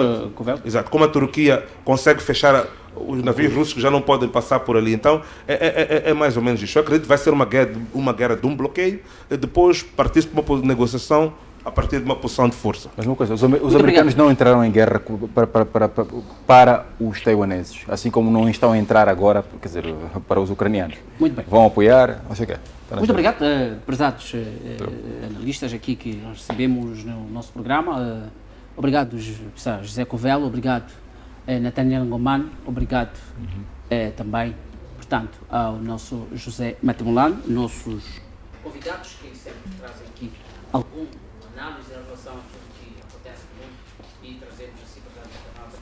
exato, como a Turquia consegue fechar os navios russos que já não podem passar por ali. Então, é mais ou menos isso. Eu acredito que vai ser uma guerra de um bloqueio, e depois partir para uma negociação a partir de uma posição de força. Mas uma coisa, os americanos não entraram em guerra para os taiwaneses, assim como não estão a entrar agora, quer dizer, para os ucranianos. Muito bem. Vão apoiar, não sei o quê. Muito obrigado, prezados analistas aqui que nós recebemos no nosso programa. Obrigado, José Covelo, obrigado, Nathaniel Ngomano, obrigado também, portanto, ao nosso José Matemolano, nossos convidados que sempre trazem aqui alguma análise em relação àquilo que acontece no mundo e trazemos assim, portanto,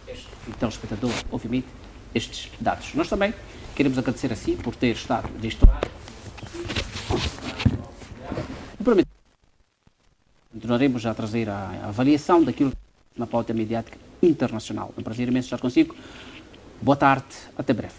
para este telespectador, obviamente, estes dados. Nós também queremos agradecer a si por ter estado deste lado. Continuaremos a trazer a avaliação daquilo na pauta mediática internacional. É um prazer imenso estar consigo. Boa tarde, até breve.